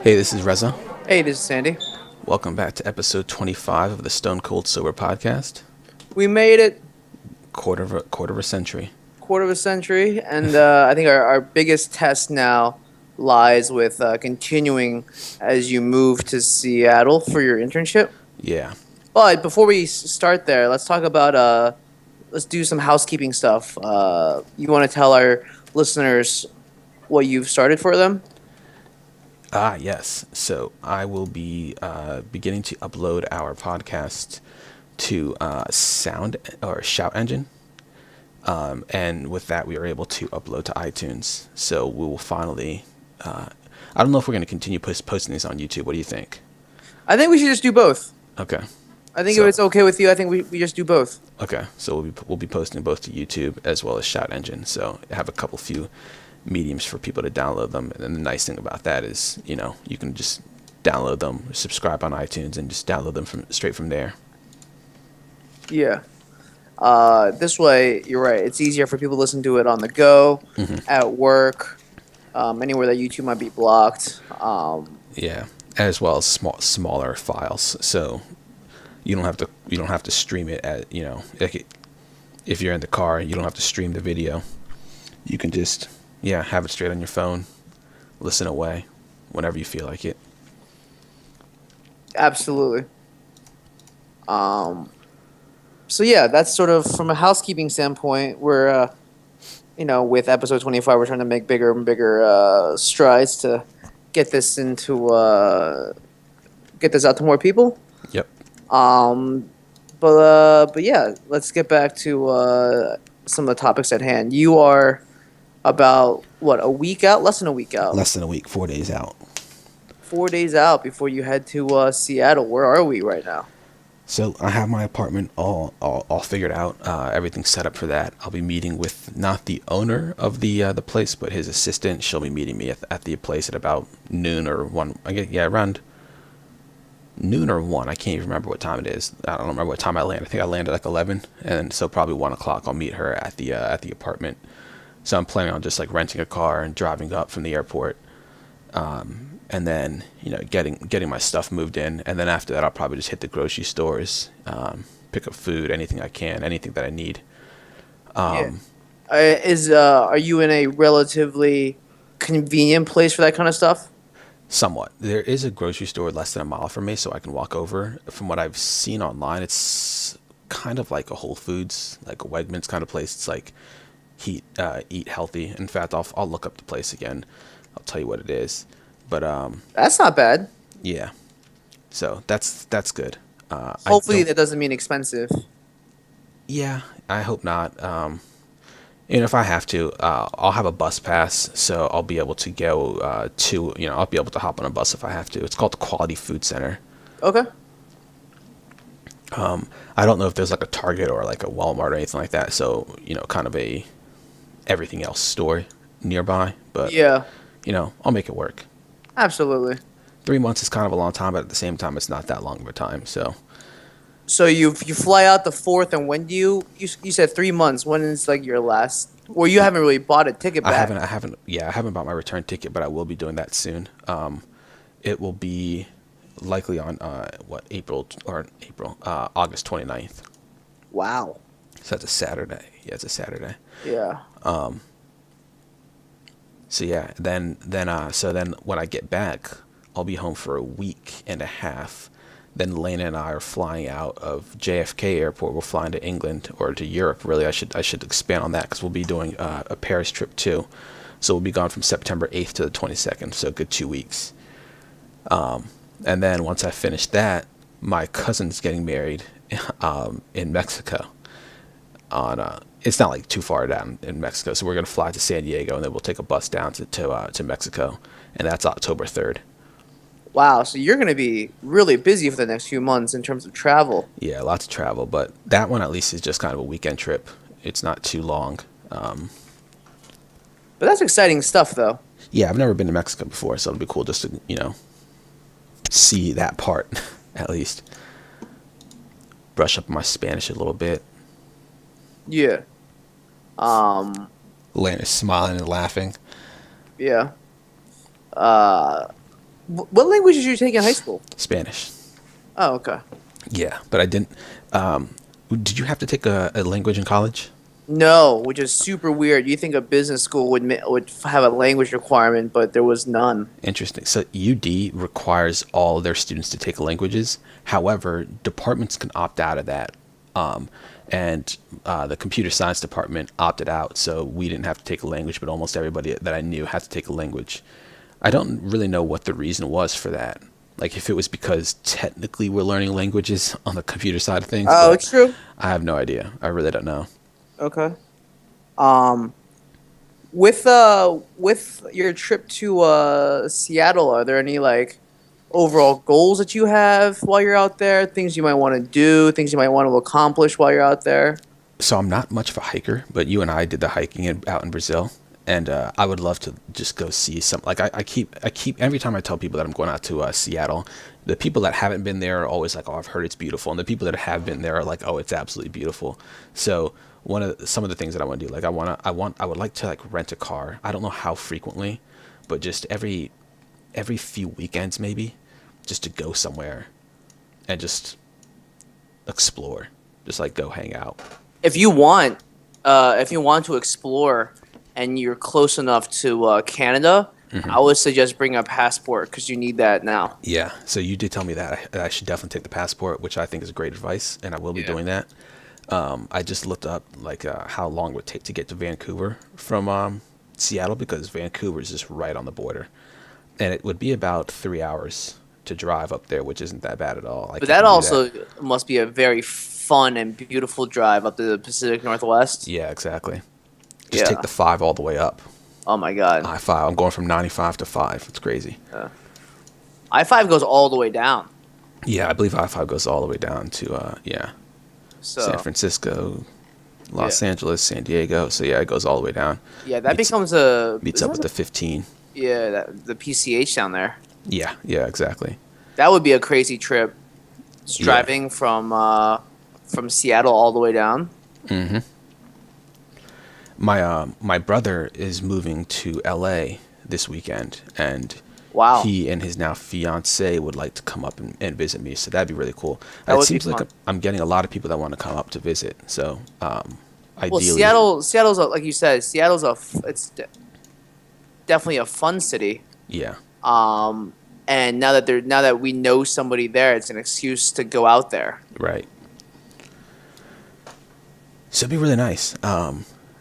Hey, this is Reza. Hey, this is Sandy. Welcome back to episode 25 of the Stone Cold Sober podcast. We made it Quarter of a century. quarter of a century, and I think our biggest test now lies with continuing as you move to Seattle for your internship. Yeah. But before we start there, let's talk about let's do some housekeeping stuff. You want to tell our listeners what you've started for them? Yes. So I will be beginning to upload our podcast to Sound or Shout Engine. And with that, we are able to upload to iTunes. So we will finally. I don't know if we're going to continue posting these on YouTube. What do you think? I think we should just do both. Okay. I think So- if it's okay with you, I think we just do both. Okay. So we'll be posting both to YouTube as well as Shout Engine. So I have a few mediums for people to download them. And the nice thing about that is, you can just download them, subscribe on iTunes, and just download them straight from there. Yeah. This way, you're right. It's easier for people to listen to it on the go, at work, anywhere that YouTube might be blocked. Yeah, as well as smaller files. So you don't have to stream it at if you're in the car, you don't have to stream the video. You can just have it straight on your phone, listen away, whenever you feel like it. Absolutely. So yeah, that's sort of from a housekeeping standpoint. We're, with episode 25, we're trying to make bigger and bigger strides to get this get this out to more people. Yep. But yeah, let's get back to some of the topics at hand. You are about a week out, less than a week out, Less than a week, 4 days out. 4 days out before you head to Seattle. Where are we right now? So I have my apartment all figured out. Everything's set up for that. I'll be meeting with not the owner of the place, but his assistant. She'll be meeting me at the place at about noon or 1. Around noon or 1. I can't even remember what time it is. I don't remember what time I landed. I think I landed like 11, and so probably 1 o'clock I'll meet her at the apartment. So I'm planning on just like renting a car and driving up from the airport. And then, getting my stuff moved in. And then after that, I'll probably just hit the grocery stores, pick up food, anything I can, anything that I need. Are you in a relatively convenient place for that kind of stuff? Somewhat. There is a grocery store less than a mile from me, so I can walk over. From what I've seen online, it's kind of like a Whole Foods, like a Wegmans kind of place. It's like eat healthy. In fact, I'll look up the place again. I'll tell you what it is. But That's not bad. yeah, so that's good. Hopefully that doesn't mean expensive. Yeah, I hope not. If I have to, I'll have a bus pass, so I'll be able to go I'll be able to hop on a bus if I have to. It's called the Quality Food Center. Okay. I don't know if there's like a Target or like a Walmart or anything like that, so kind of a everything else store nearby. But Yeah, I'll make it work. absolutely. 3 months is kind of a long time, but at the same time, it's not that long of a time. So So you fly out the 4th, and when do you said 3 months? When is like your last? Or you haven't really bought a ticket back? I haven't bought my return ticket, but I will be doing that soon. It will be likely on August 29th. Wow. So that's a Saturday. Yeah, it's a Saturday. Yeah. So yeah, then when I get back, I'll be home for a week and a half. Then Elaina and I are flying out of JFK Airport. We're flying to England or to Europe. Really, I should expand on that because we'll be doing a Paris trip too. So we'll be gone from September 8th to the 22nd. So a good 2 weeks. And then once I finish that, my cousin's getting married in Mexico. It's not like too far down in Mexico, so we're gonna fly to San Diego and then we'll take a bus down to Mexico, and that's October 3rd. Wow. So you're going to be really busy for the next few months in terms of travel. Yeah, lots of travel, but that one at least is just kind of a weekend trip. It's not too long. But that's exciting stuff, though. Yeah, I've never been to Mexico before, so it'll be cool just to see that part at least. Brush up my Spanish a little bit. Yeah. Um, Elaina's smiling and laughing. yeah. Uh, what language did you take in high school? Spanish. Oh, okay. Yeah, but I didn't. Um, did you have to take a language in college? No, which is super weird. You think a business school would have a language requirement, but there was none. Interesting. So UD requires all their students to take languages. However, departments can opt out of that. Um, and the computer science department opted out, so we didn't have to take a language, but almost everybody that I knew had to take a language. I don't really know what the reason was for that. Like if it was because technically we're learning languages on the computer side of things, Oh, but it's true. I have no idea. I really don't know. Okay. Um, with your trip to Seattle, are there any like overall goals that you have while you're out there? Things you might want to do, things you might want to accomplish while you're out there? So I'm not much of a hiker, but you and I did the hiking out in Brazil, and I would love to just go see some. Like I keep every time I tell people that I'm going out to Seattle, the people that haven't been there are always like, "Oh, I've heard it's beautiful," and the people that have been there are like, "Oh, it's absolutely beautiful." So some of the things that I want to do, like I would like to like rent a car. I don't know how frequently, but just every few weekends maybe, just to go somewhere and just explore, just like go hang out. If you want to explore and you're close enough to Canada, I would suggest bring a passport because you need that now. Yeah, so you did tell me that I should definitely take the passport, which I think is great advice, and I will be Yeah. doing that. I just looked up like how long it would take to get to Vancouver from Seattle because Vancouver is just right on the border, and it would be about 3 hours to drive up there, which isn't that bad at all. Like But I that can do that. also must be a very fun and beautiful drive up to the Pacific Northwest. Yeah, exactly. Just take Yeah. the five all the way up. Oh my God. I-5. I'm going from 95 to 5. It's crazy. I-5 goes all the way down. Yeah, I believe I-5 goes all the way down to San So Francisco, yeah, Los Angeles, San Diego. So yeah, it goes all the way down. yeah, that Meets becomes a meets up isn't with the that 15. the PCH down there. Yeah, yeah, exactly. That would be a crazy trip. Just Yeah. driving from Seattle all the way down. hmm My brother is moving to LA this weekend, and Wow, he and his now fiance would like to come up and visit me. So that'd be really cool. that It would be seems like fun. I'm getting a lot of people that want to come up to visit. So Well, ideally, Seattle's like you said, definitely a fun city. yeah, And now that we know somebody there, it's an excuse to go out there. right. So it'd be really nice. I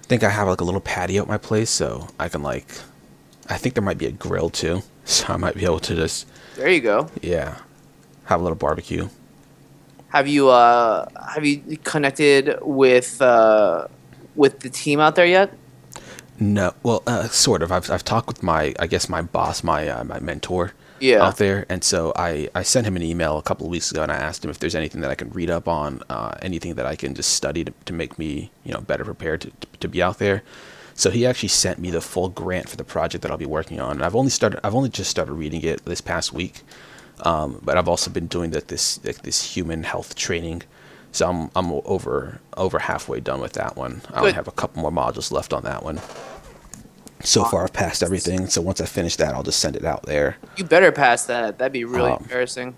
think I have like a little patio at my place, so I can like. I think there might be a grill too, so I might be able to just There you go. yeah, have a little barbecue. Have you connected with the team out there yet? No, well, sort of. I've talked with my I guess my boss, my mentor Yeah. out there, and so I sent him an email a couple of weeks ago, and I asked him if there's anything that I can read up on, anything that I can just study to make me better prepared to be out there. So he actually sent me the full grant for the project that I'll be working on. And I've only just started reading it this past week, but I've also been doing this human health training. So I'm over halfway done with that one. I only Good. have a couple more modules left on that one. So far, I've passed everything. So once I finish that, I'll just send it out there. You better pass that. That'd be really Um, embarrassing.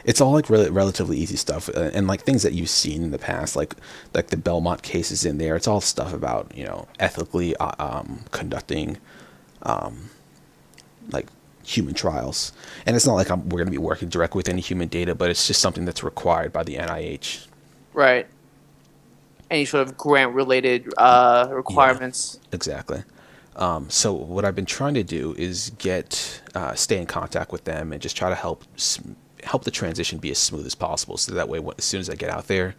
It's all like relatively easy stuff, and like things that you've seen in the past, like the Belmont cases in there. It's all stuff about ethically conducting like human trials, and it's not like we're going to be working directly with any human data, but it's just something that's required by the NIH. Right. Any sort of grant related requirements. Exactly. So what I've been trying to do is stay in contact with them and just try to help the transition be as smooth as possible. So that way, as soon as I get out there,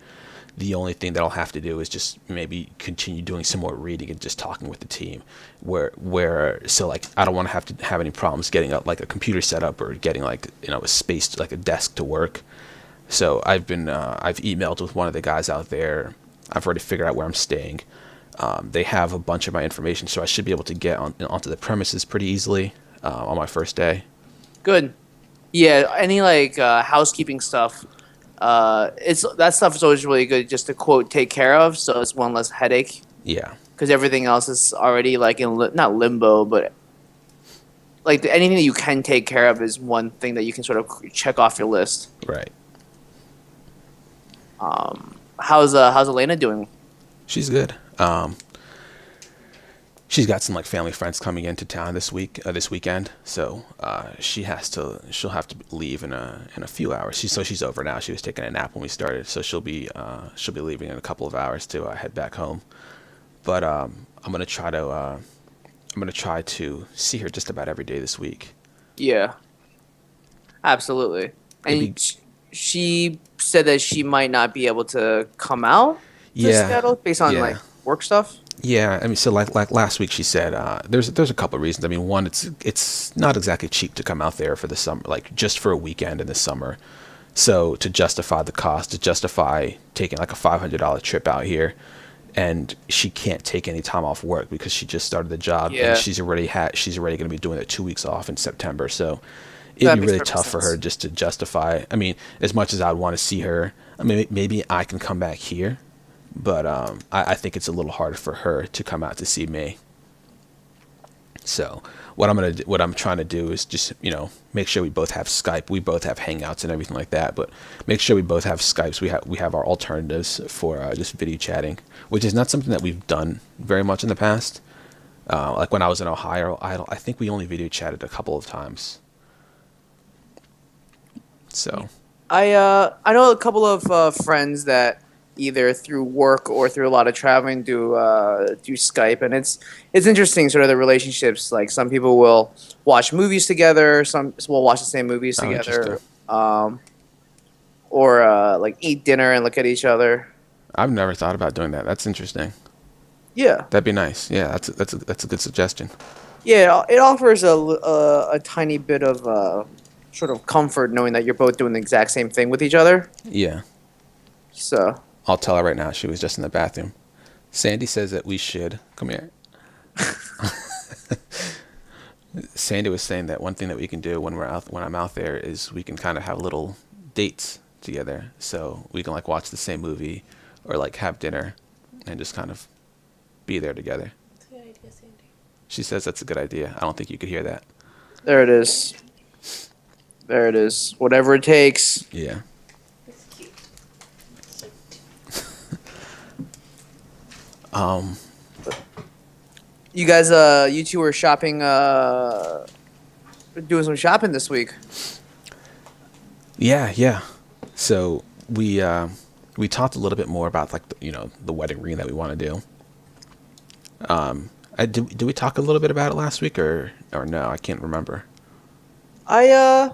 the only thing that I'll have to do is just maybe continue doing some more reading and just talking with the team. So like I don't want to have any problems getting up like a computer set up or getting like a space like a desk to work. So I've emailed with one of the guys out there. I've already figured out where I'm staying. They have a bunch of my information, so I should be able to get onto the premises pretty easily on my first day. Good. Yeah. Any like housekeeping stuff. That stuff is always really good just to quote take care of. So it's one less headache. Yeah. because everything else is already like in not limbo, but like anything that you can take care of is one thing that you can sort of check off your list. Right. How's Elena doing? She's good. She's got some like family friends coming into town this weekend. So she'll have to leave in a few hours. She's over now. She was taking a nap when we started, so she'll be leaving in a couple of hours to head back home. But I'm gonna try to see her just about every day this week. Yeah, absolutely. Maybe. And she said that she might not be able to come out to Yeah. Seattle based on like Yeah. work stuff. Yeah, I mean, so like last week, she said there's a couple of reasons. I mean, one, it's not exactly cheap to come out there for the summer, like just for a weekend in the summer. So to justify the cost, to justify taking like a $500 trip out here, and she can't take any time off work because she just started the job and Yeah, she's already going to be doing it 2 weeks off in September. So it'd that be makes really perfect tough for her sense. just to justify. I mean, as much as I'd want to see her, I mean, maybe I can come back here, but I think it's a little harder for her to come out to see me. So what I'm trying to do is just make sure we both have Skype, we both have Hangouts and everything like that. But make sure we both have Skypes. We have our alternatives for just video chatting, which is not something that we've done very much in the past. Like when I was in Ohio, I think we only video chatted a couple of times. So I know a couple of friends that either through work or through a lot of traveling do Skype, and it's interesting sort of the relationships. Like some people will watch movies together, some will watch the same movies oh, interesting. together, or like eat dinner and look at each other. I've never thought about doing that. That's interesting. Yeah, That'd be nice. Yeah, that's a good suggestion. yeah. It offers a tiny bit of sort of comfort knowing that you're both doing the exact same thing with each other. Yeah. So I'll tell her right now. She was just in the bathroom. Sandy says that we should come here. Sandy was saying that one thing that we can do when I'm out there is we can kind of have little dates together. So we can like watch the same movie or like have dinner and just kind of be there together. That's a good idea, Sandy. She says that's a good idea. I don't think you could hear that. there it is. There it is. Whatever it takes. Yeah. That's cute. So Um. You guys, you two were shopping, doing some shopping this week. Yeah. Yeah. So we talked a little bit more about like the wedding ring that we want to do. Did we talk a little bit about it last week or no? I can't remember. I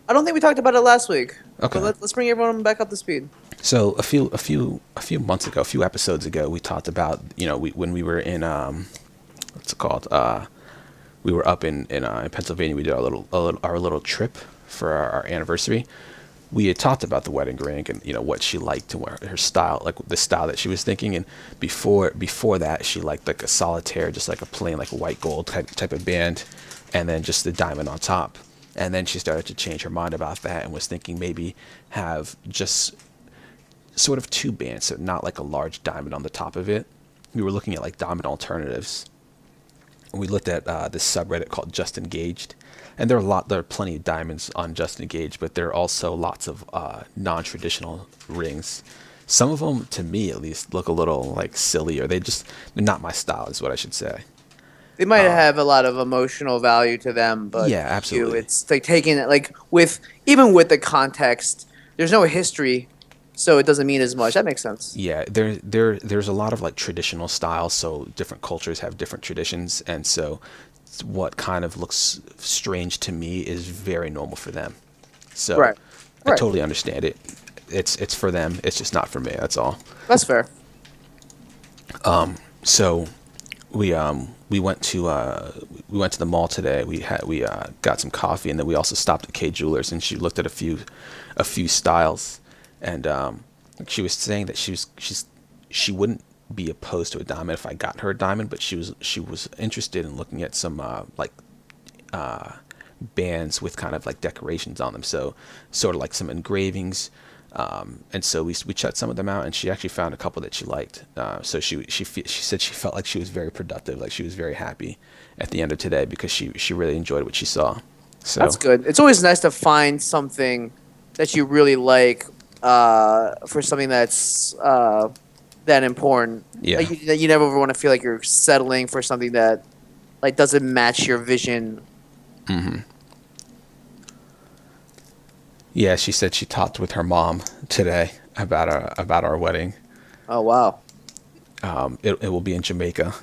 don't think we talked about it last week. Okay. But let's bring everyone back up to speed. So a few months ago, a few episodes ago, we talked about when we were in what's it called? We were up in Pennsylvania. We did our little trip for our anniversary. We had talked about the wedding ring and what she liked to wear, her style, like the style that she was thinking. And before that, she liked like a solitaire, just like a plain like white gold type of band, and then just the diamond on top. And then she started to change her mind about that and was thinking maybe have just sort of two bands, so not like a large diamond on the top of it. We were looking at like diamond alternatives. And we looked at this subreddit called Just Engaged, and there are plenty of diamonds on Just Engaged, but there are also lots of non-traditional rings. Some of them, to me at least, look a little like silly, or they're not my style, is what I should say. They might have a lot of emotional value to them, but Yeah, absolutely. it's like taking it like even with the context. There's no history, so it doesn't mean as much. That makes sense. Yeah, there's a lot of like traditional styles, so different cultures have different traditions, and so what kind of looks strange to me is very normal for them. So Right. I Right. totally understand it. It's for them. It's just not for me. That's all. That's fair. So we went to the mall today. We got some coffee, and then we also stopped at K Jewelers, and she looked at a few styles, and she was saying that she wouldn't be opposed to a diamond if I got her a diamond, but she was interested in looking at some bands with kind of like decorations on them, so sort of like some engravings, And so we checked some of them out, and she actually found a couple that she liked. So she said she felt like she was very productive, like she was very happy at the end of today because she really enjoyed what she saw. So That's good. It's always nice to find something that you really like for something that's that important. Yeah. Like you never ever want to feel like you're settling for something that like doesn't match your vision. Yeah, she said she talked with her mom today about our wedding. Oh wow! It will be in Jamaica.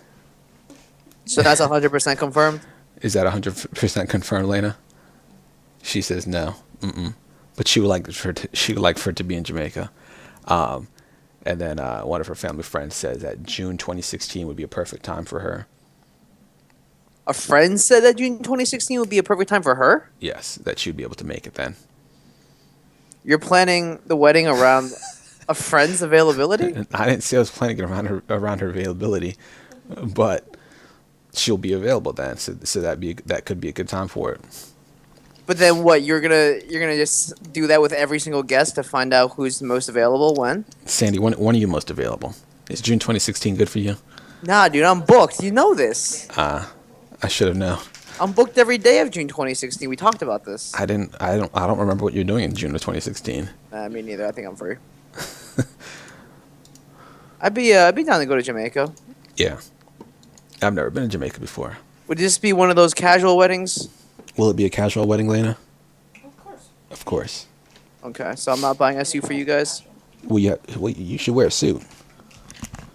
So that's 100% confirmed. Is that 100% confirmed, Lena? She says no. Mm-mm. But she would like for it to be in Jamaica. And then one of her family friends says that June 2016 would be a perfect time for her. A friend said that June 2016 would be a perfect time for her. Yes, that she'd be able to make it then. You're planning the wedding around a friend's availability? And I didn't say I was planning it around her availability, but she'll be available then. So that could be a good time for it. But then what? You're gonna just do that with every single guest to find out who's the most available when? Sandy, when are you most available? Is June 2016 good for you? Nah, dude, I'm booked. You know this. I should have known. I'm booked every day of June 2016. We talked about this. I don't remember what you're doing in June of 2016. Me neither. I think I'm free. I'd be down to go to Jamaica. Yeah. I've never been to Jamaica before. Would this be one of those casual weddings? Will it be a casual wedding, Lena? Of course. Of course. Okay, so I'm not buying a suit for you guys. Well, you should wear a suit.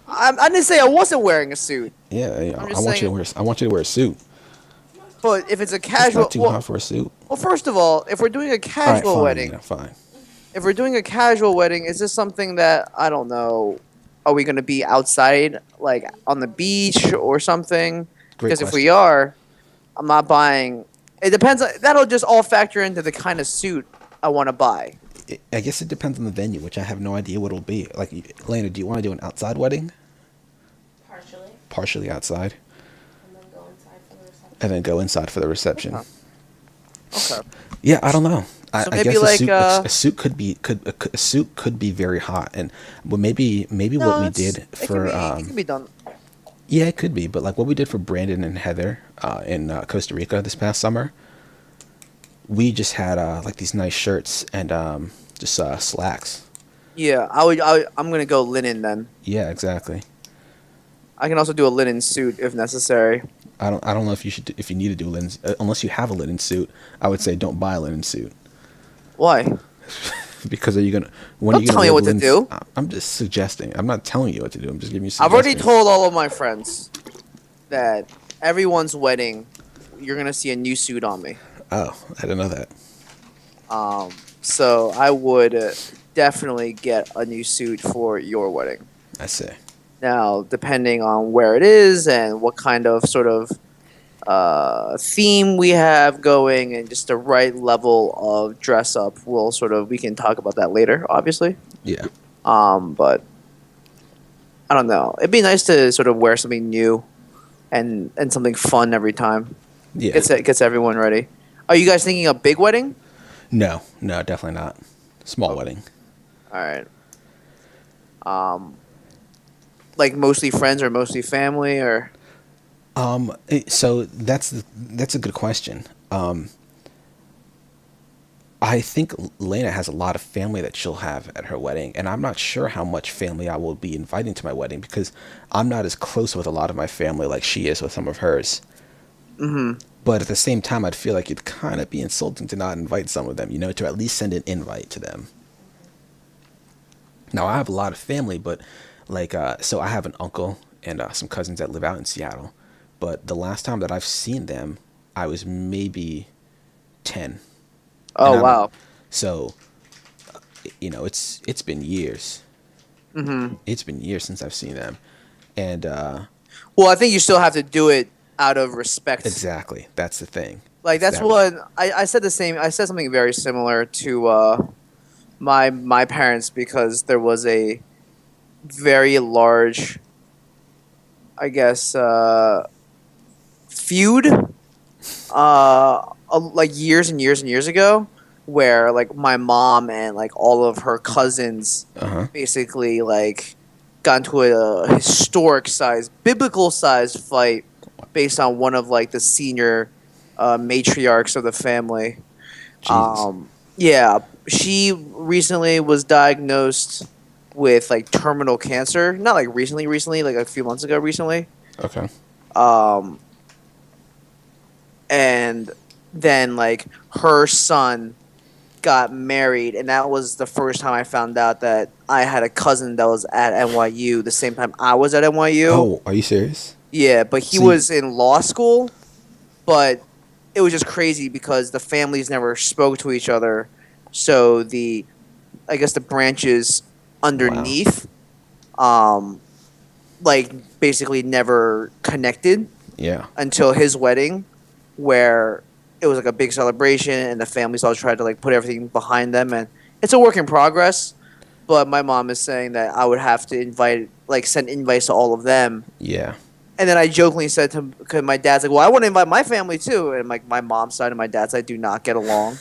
I didn't say I wasn't wearing a suit. Yeah, I'm I just want you saying- to wear a suit. But if it's a It's casual, not too hot for a suit. well, first of all, if we're doing a All right, casual fine, wedding, Lena, fine. if we're doing a casual wedding, is this something that I don't know? Are we going to be outside, like on the beach or something? Great Because if we question. are, I'm not buying. It depends. That'll just all factor into the kind of suit I want to buy. I guess it depends on the venue, which I have no idea what it'll be. Like, Lena, do you want to do an outside wedding? Partially. Partially outside, And then go inside for the reception. and then go inside for the reception. Okay. Yeah, I don't know. So I maybe guess like, a suit could be very hot, and well, maybe what we did for it can be done. yeah, it could be, but like what we did for Brandon and Heather in Costa Rica this past summer, we just had like these nice shirts and just slacks. Yeah, I'm gonna go linen then. Yeah, exactly. I can also do a linen suit if necessary. I don't know if you need to do linen unless you have a linen suit. I would say don't buy a linen suit Why? because are you gonna Don't tell me what to do. I'm just suggesting. I'm not telling you what to do. I'm just giving you. I've already suggestions. told all of my friends that everyone's wedding, you're gonna see a new suit on me. Oh, I didn't know that. So I would definitely get a new suit for your wedding. I see. Now, depending on where it is and what kind of sort of theme we have going and just the right level of dress up, we can talk about that later, obviously. Yeah. But I don't know. It'd be nice to sort of wear something new and something fun every time. Yeah. Gets everyone ready. Are you guys thinking a big wedding? No, definitely not. Small wedding. All right. Like mostly friends or mostly family or? So that's a good question. I think Lena has a lot of family that she'll have at her wedding, and I'm not sure how much family I will be inviting to my wedding because I'm not as close with a lot of my family like she is with some of hers. Mm-hmm. But at the same time, I'd feel like it'd kind of be insulting to not invite some of them, to at least send an invite to them. Now, I have a lot of family, but so I have an uncle and some cousins that live out in Seattle. But the last time that I've seen them, I was maybe 10. Oh, wow. So, it's been years. Mm-hmm. It's been years since I've seen them. And Well, I think you still have to do it out of respect. exactly, that's the thing. Like that's That- what I said the same. I said something very similar to my parents because there was a very large, I guess, feud, like years and years and years ago where like my mom and like all of her cousins Uh-huh. basically like got into a historic size, biblical sized fight based on one of like the senior matriarchs of the family. Jesus. Yeah, she recently was diagnosed with like terminal cancer. Not like recently, like a few months ago, recently. Okay. Um, and then like her son got married, and that was the first time I found out that I had a cousin that was at NYU the same time I was at NYU. Oh, are you serious? Yeah, but he See, was in law school, but it was just crazy because the families never spoke to each other. So the I guess the branches wow. underneath um like basically never connected Yeah. until his wedding, where it was like a big celebration and the families all tried to like put everything behind them, and it's a work in progress. But my mom is saying that I would have to send invites to all of them. Yeah. And then I jokingly said to him, because my dad's like, well, I want to invite my family too. And like my mom's side and my dad's side do not get along.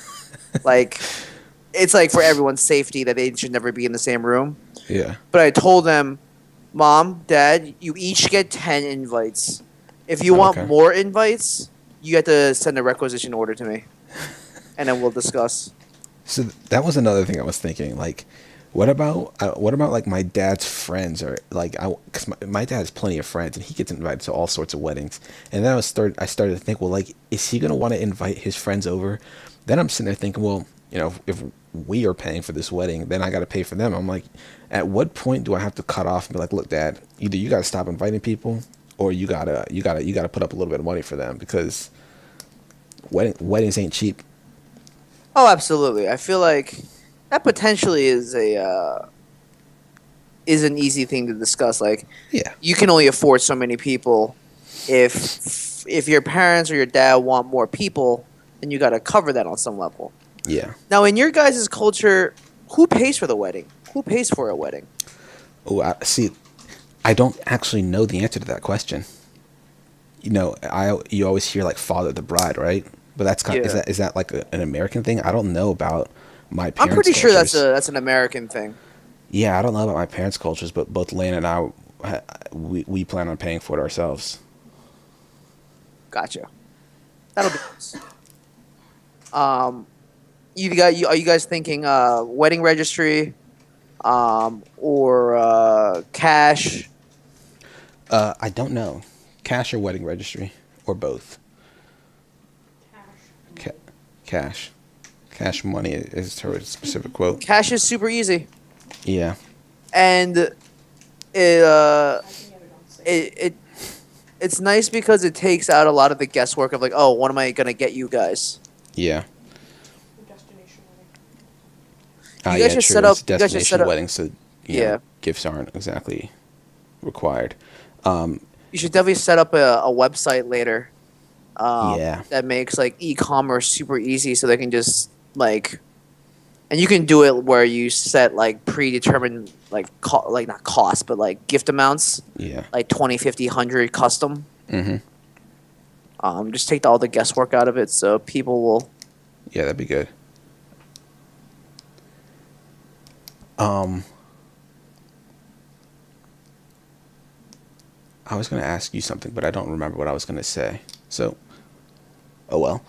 Like, it's like for everyone's safety that they should never be in the same room. Yeah. But I told them, Mom, Dad, you each get 10 invites. If you want Okay. more invites, you have to send a requisition order to me, and then we'll discuss. So that was another thing I was thinking. Like, what about like my dad's friends, or like because my dad has plenty of friends and he gets invited to all sorts of weddings. And then I started to think, well, like, is he gonna want to invite his friends over? Then I'm sitting there thinking, well, if we are paying for this wedding, then I got to pay for them. I'm like, at what point do I have to cut off and be like, look, Dad, either you got to stop inviting people, or you gotta put up a little bit of money for them, because weddings ain't cheap. Oh, absolutely. I feel like that potentially is an easy thing to discuss. Like, Yeah. you can only afford so many people. If your parents or your dad want more people, then you got to cover that on some level. Yeah. Now, in your guys' culture, who pays for the wedding? Who pays for a wedding? Oh, see, I don't actually know the answer to that question. You always hear like father the bride, right? But that's kind of, Yeah. is that like an American thing? I don't know about my I'm parents' pretty sure cultures. that's an American thing. Yeah, I don't know about my parents' cultures, but both Lane and I, we plan on paying for it ourselves. Gotcha. That'll be nice. Um, are you guys thinking wedding registry, or cash? I don't know, cash or wedding registry, or both. Cash. Ca- cash, cash money is her specific quote. Cash is super easy, Yeah, and I can get it on sale. it it's nice because it takes out a lot of the guesswork of like, oh, what am I gonna get you guys? yeah. The destination wedding. Ah, You guys yeah, should true. set up. It's You guys should set destination up. wedding, so Yeah, gifts aren't exactly required. you should definitely set up a website later. Yeah, That makes like e-commerce super easy, so they can just like, and you can do it where you set like predetermined like like not cost, but like gift amounts, yeah. like 20, 50, 100 custom. Mm-hmm. Just take all the guesswork out of it, so people will. Yeah, that'd be good. Um, I was gonna ask you something, but I don't remember what I was gonna say. So, oh well.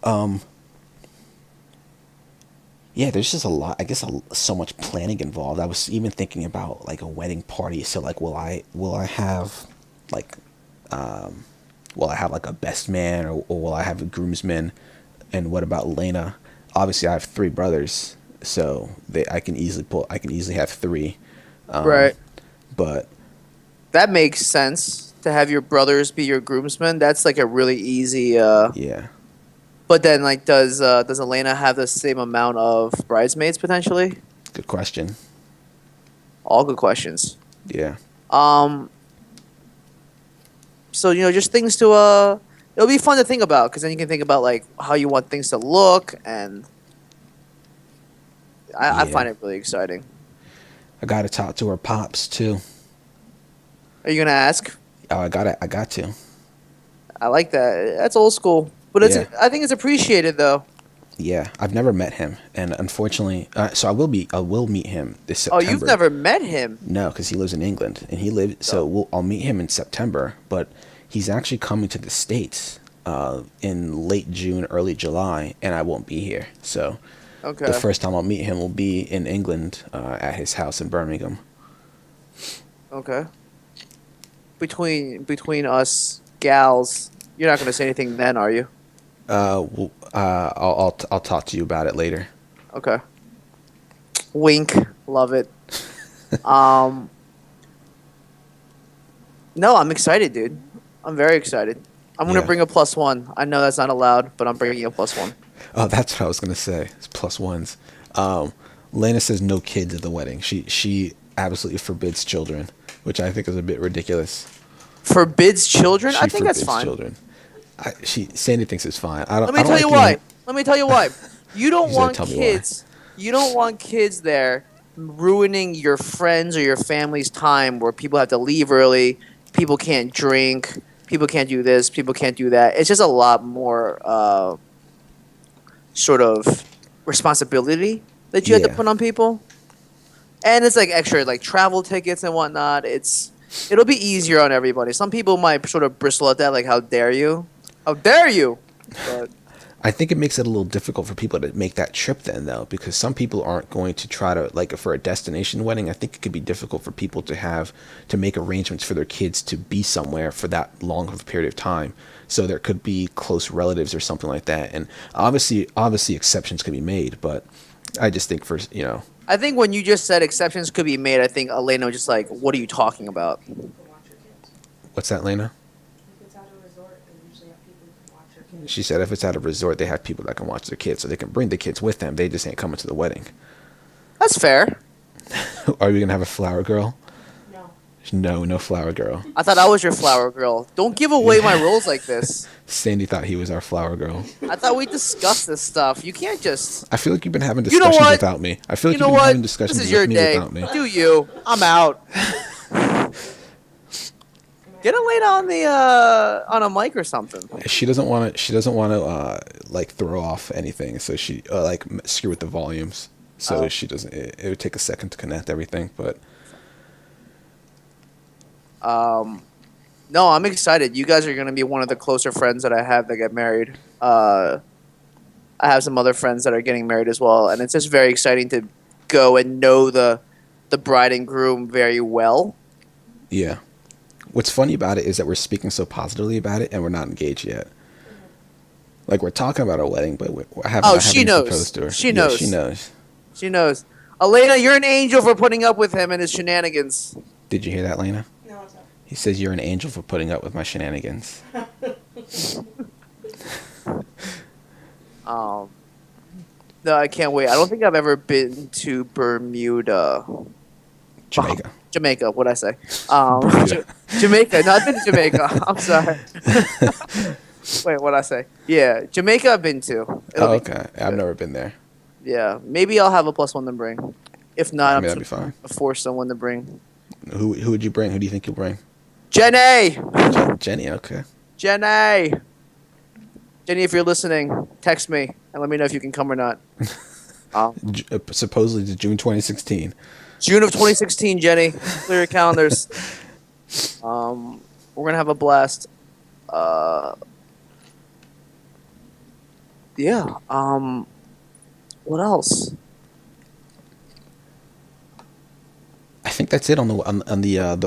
Um, yeah, there's just a lot. I guess so much planning involved. I was even thinking about like a wedding party. So like, will I have like um, will I have like a best man, or will I have a groomsman? And what about Elaina? Obviously, I have three brothers, so I can easily have three. Um, Right. but That makes sense to have your brothers be your groomsmen. That's like a really easy. yeah, But then, like, does Elena have the same amount of bridesmaids potentially? good question. All good questions. Yeah, Um, so just things to it'll be fun to think about because then you can think about like how you want things to look, and I yeah. find it really exciting. I gotta talk to her pops too. Are you gonna ask? Oh, I got to. I like that. That's old school, but Yeah. I think it's appreciated though. Yeah, I've never met him, and unfortunately, so I will meet him this Oh, you've September. never met him? No, because he lives in England, and he lives. So Oh, I'll meet him in September, but he's actually coming to the States in late June, early July, and I won't be here. So the okay, first time I'll meet him will be in England at his house in Birmingham. okay. Between us gals, you're not gonna say anything then, are you? I'll talk to you about it later. Okay. Wink. Love it. Um. No, I'm excited, dude. I'm very excited. I'm gonna Yeah. bring a +1. I know that's not allowed, but I'm bringing a +1. Oh, that's what I was gonna say. It's plus ones. Lena says no kids at the wedding. She absolutely forbids children, which I think is a bit ridiculous. Forbids children? She I think that's forbids fine. children. Sandy thinks it's fine. I don't. Let I me don't tell like you being. why. Let me tell you why. You don't He's gonna want tell me why. kids. You don't want kids there ruining your friends or your family's time where people have to leave early, people can't drink, people can't do this, people can't do that. It's just a lot more sort of responsibility that you have to Yeah. put on people. And it's like extra like travel tickets and whatnot. It'll be easier on everybody. Some people might sort of bristle at that, like, how dare you? How dare you? But I think it makes it a little difficult for people to make that trip then, though, because some people aren't going to try to, like, for a destination wedding. I think it could be difficult for people to make arrangements for their kids to be somewhere for that long of a period of time. So there could be close relatives or something like that. And obviously exceptions can be made, but I just think I think when you just said exceptions could be made, I think Elaina was just like, what are you talking about? You can watch your kids. what's that, Lena? If it's at a resort, they usually have people who can watch your kids. She said if it's at a resort, they have people that can watch their kids, so they can bring the kids with them. They just ain't coming to the wedding. That's fair. Are we gonna have a flower girl? No. No flower girl. I thought I was your flower girl. Don't give away my roles like this. Sandy thought he was our flower girl. I thought we discussed this stuff. You can't just. I feel like you've been having You know discussions what? without me. I feel like You know you've been what? having discussions This is with your me day. without me. Do you? I'm out. Get Elaina on a mic or something. She doesn't want to. She doesn't want to like throw off anything. So she like screw with the volumes. So Oh. she doesn't. It would take a second to connect everything, but No, I'm excited. You guys are gonna be one of the closer friends that I have that get married. I have some other friends that are getting married as well, and it's just very exciting to go and know the bride and groom very well. yeah. What's funny about it is that we're speaking so positively about it, and we're not engaged yet. Like we're talking about our wedding, but I haven't. Oh, I she haven't knows. proposed to her. She Yeah, knows. she knows. She knows. Elaina, you're an angel for putting up with him and his shenanigans. Did you hear that, Lena? No, it's not. He says you're an angel for putting up with my shenanigans. No, I can't wait. I don't think I've ever been to Bermuda. Jamaica. Jamaica, what'd I say? Bermuda. Jamaica. No, I've been to Jamaica. I'm sorry. Wait, what'd I say? Yeah, Jamaica I've been to. It'll Oh, be- okay. I've never been there. Yeah, maybe I'll have a +1 to bring. If not, I I'm mean, that'd just be fine. gonna force someone to bring. Who would you bring? Who do you think you'll bring? Jenny! Jenny. Okay. Jenny! Jenny, if you're listening, text me and let me know if you can come or not. Supposedly to June 2016. June of 2016, Jenny. Clear your calendars. We're gonna have a blast. Yeah. What else? I think that's it on the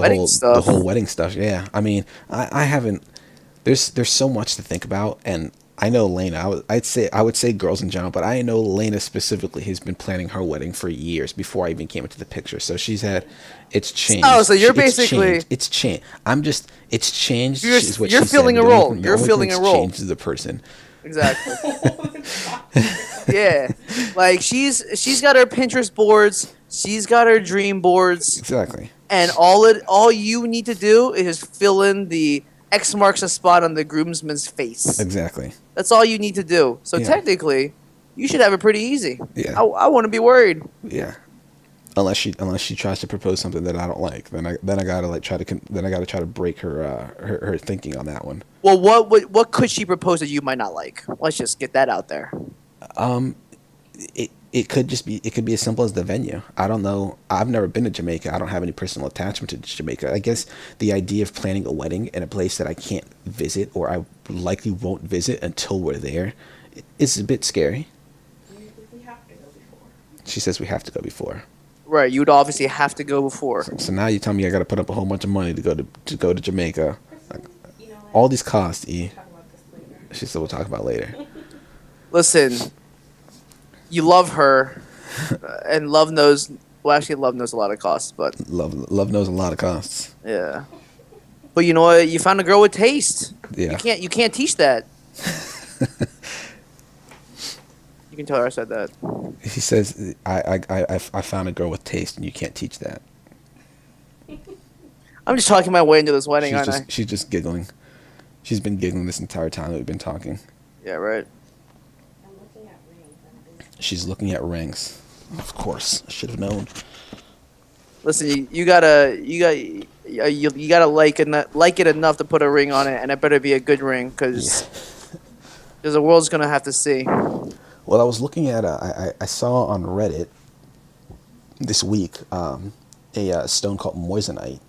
Wedding stuff. whole wedding stuff. Yeah. I mean, I haven't. There's so much to think about, and I know Lena. I would say girls in general, but I know Lena specifically has been planning her wedding for years before I even came into the picture. So it's changed. Oh, so you're It's basically- changed. It's changed. It's changed. You're- is what you're she said. filling a The role. only thing- the You're only filling thing a that's role. changed is the person. Exactly. Yeah. Like she's got her Pinterest boards. She's got her dream boards. Exactly. And all you need to do is fill in the X marks a spot on the groomsman's face. Exactly. That's all you need to do. So Yeah. technically, you should have it pretty easy. Yeah. I wouldn't be worried. Yeah. Unless she tries to propose something that I don't like, then I gotta try to break her thinking on that one. Well, what could she propose that you might not like? Let's just get that out there. It could just be, it could be as simple as the venue. I don't know. I've never been to Jamaica. I don't have any personal attachment to Jamaica. I guess the idea of planning a wedding in a place that I can't visit, or I likely won't visit until we're there, is a bit scary. We have to go before. She says we have to go before. Right, you'd obviously have to go before. So now you tell me I got to put up a whole bunch of money to go to Jamaica. Kristen, you know what? All these costs, E. Talk about this later. She said we'll talk about later. Listen, you love her, and love knows. Well, actually, love knows a lot of costs, but Love knows a lot of costs. yeah. But you know what? You found a girl with taste. Yeah. You can't teach that. You can tell her I said that. He says I found a girl with taste, and you can't teach that. I'm just talking my way into this wedding, aren't I? She's just giggling. She's been giggling this entire time that we've been talking. Yeah, right. I'm looking at rings. She's looking at rings. Of course, I should have known. Listen, you gotta like it enough to put a ring on it, and it better be a good ring, because the world's gonna have to see. Well, I was looking at I saw on Reddit this week a stone called moissanite,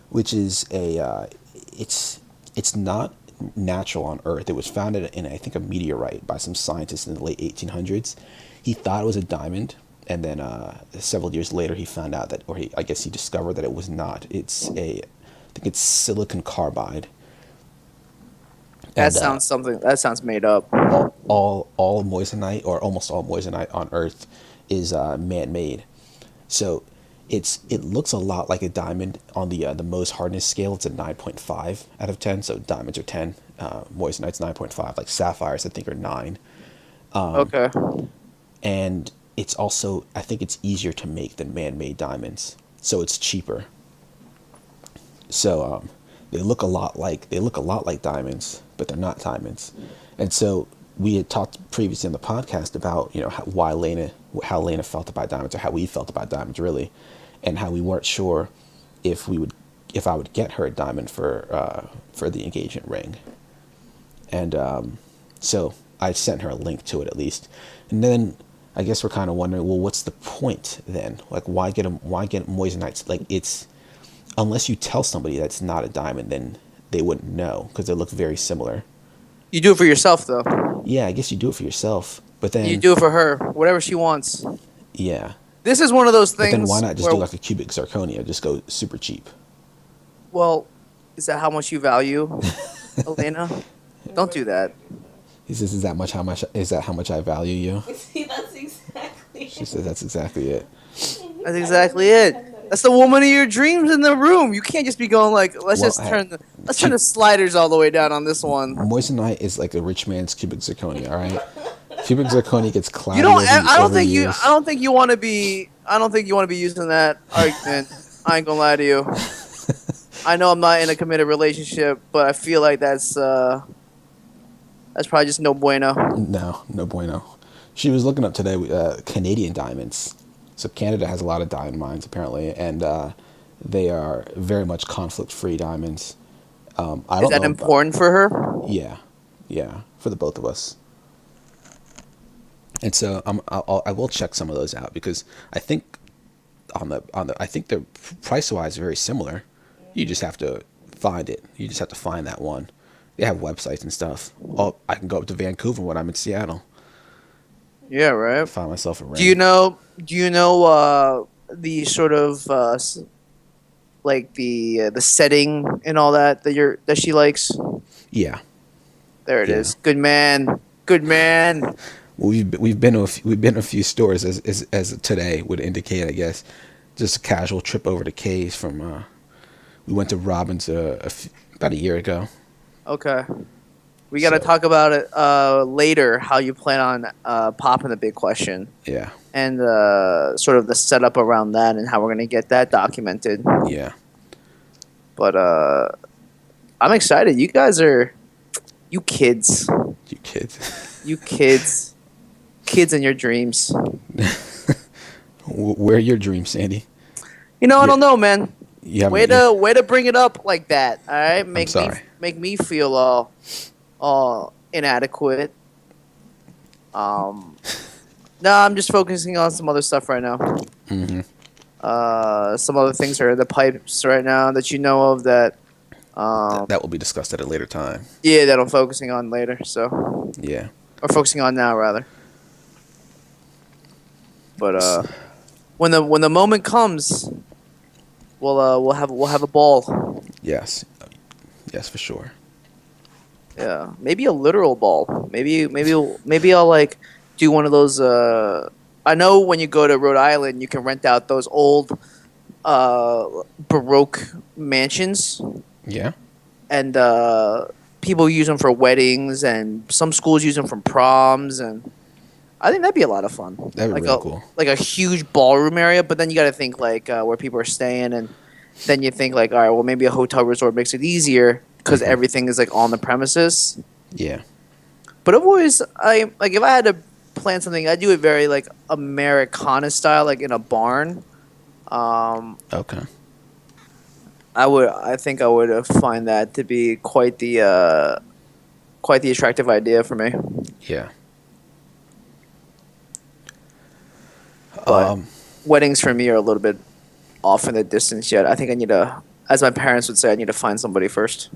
which is it's not natural on Earth. It was found in I think a meteorite by some scientists in the late 1800s. He thought it was a diamond, and then several years later he found out that, I guess he discovered that it was not. I think it's silicon carbide. That sounds made up. All moissanite, or almost all moissanite on Earth, is man-made. So it looks a lot like a diamond on the Mohs hardness scale. It's a 9.5 out of 10. So diamonds are 10, moissanite's 9.5. Like sapphires, I think, are 9. Okay. And it's also, I think it's easier to make than man-made diamonds, so it's cheaper. So they look a lot like diamonds, but they're not diamonds. And so we had talked previously on the podcast about, how Elaina felt about diamonds, or how we felt about diamonds really, and how we weren't sure if I would get her a diamond for the engagement ring. And so I sent her a link to it at least, and then I guess we're kind of wondering, well, what's the point then? Like, why get moissanites? Like, it's, unless you tell somebody that's not a diamond, then they wouldn't know, because they look very similar. You do it for yourself, though. Yeah, I guess you do it for yourself, but then You do it for her, whatever she wants. yeah. This is one of those But things. then why not just where, do like a cubic zirconia? Just go super cheap. Well, is that how much you value, Elena? Don't do that. He says, "Is that how much I value you?" See, that's exactly. She says, "That's exactly it." That's exactly it. That's the woman of your dreams in the room. You can't just be going like, let's Well, just turn the sliders all the way down on this one. Moissanite is like a rich man's cubic zirconia. All right, cubic zirconia gets cloudy. You don't. I don't over think years. I don't think you want to be. I don't think you want to be using that argument. I ain't gonna lie to you. I know I'm not in a committed relationship, but I feel like that's probably just no bueno. No bueno. She was looking up today Canadian diamonds. So Canada has a lot of diamond mines apparently, and they are very much conflict-free diamonds. I don't Is that know important for her? Yeah, for the both of us. And so I will check some of those out, because I think I think they're price-wise very similar. You just have to find it. You just have to find that one. They have websites and stuff. Oh, I can go up to Vancouver when I'm in Seattle. Yeah, right. Find myself a ring. Do you know the sort of like the setting and all that she likes? Yeah. There it Yeah. is. Good man. Good man. Well, we've been to a few stores as today would indicate, I guess. Just a casual trip over to Kay's from. We went to Robbins about a year ago. Okay. We got to So- talk about it later, how you plan on popping the big question, Yeah. and sort of the setup around that, and how we're going to get that documented. Yeah. But I'm excited. You guys are... You kids. You kids. You kids. Kids in your dreams. Where are your dreams, Sandy? I don't know, man. You haven't. Way to bring it up like that. All right, make me feel all inadequate. No, I'm just focusing on some other stuff right now. Mm-hmm. Some other things are in the pipes right now that you know of that. That will be discussed at a later time. Yeah, that I'm focusing on later. So, Yeah. or focusing on now rather. But S- when the moment comes, we'll have a ball. Yes. Yes, for sure. Yeah, maybe a literal ball. Maybe I'll like do one of those. I know when you go to Rhode Island, you can rent out those old uh, Baroque mansions, Yeah. and people use them for weddings, and some schools use them for proms, and I think that'd be a lot of fun. That'd be Like really a cool. like a huge ballroom area, but then you got to think like where people are staying, and then you think like, all right, well maybe a hotel resort makes it easier because Hmm. everything is like on the premises. Yeah. But I've always I like if I had to plan something, I'd do it very like Americana style, like in a barn. Um, Okay. I think I would find that to be quite the attractive idea for me. Yeah. But Um. weddings for me are a little bit off in the distance yet. I think I need to, as my parents would say, I need to find somebody first.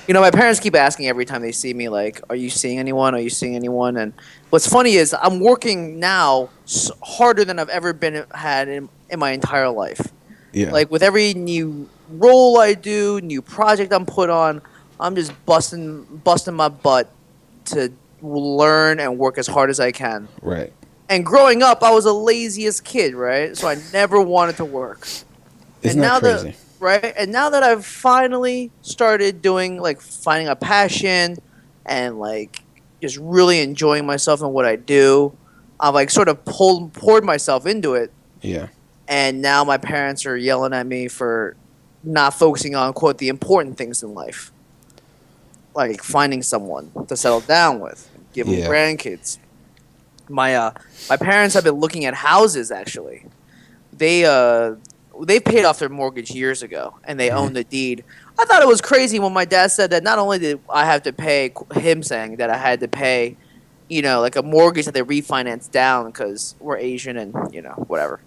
You know, my parents keep asking every time they see me, like, "Are you seeing anyone? Are you seeing anyone?" And what's funny is I'm working now harder than I've ever been had in my entire life. Yeah. Like with every new role I do, new project I'm put on, I'm just busting my butt to learn and work as hard as I can. Right. And growing up, I was the laziest kid, right? So I never wanted to work. Isn't And that now crazy? that I've finally started doing like finding a passion and like just really enjoying myself in what I do, I've like sort of poured myself into it. Yeah. And now my parents are yelling at me for not focusing on quote the important things in life, like finding someone to settle down with, give them Yeah. grandkids. My parents have been looking at houses actually. They paid off their mortgage years ago and they own the deed. I thought it was crazy when my dad said that not only did I have to pay him saying that I had to pay, you know, like a mortgage that they refinanced down because we're Asian and you know whatever.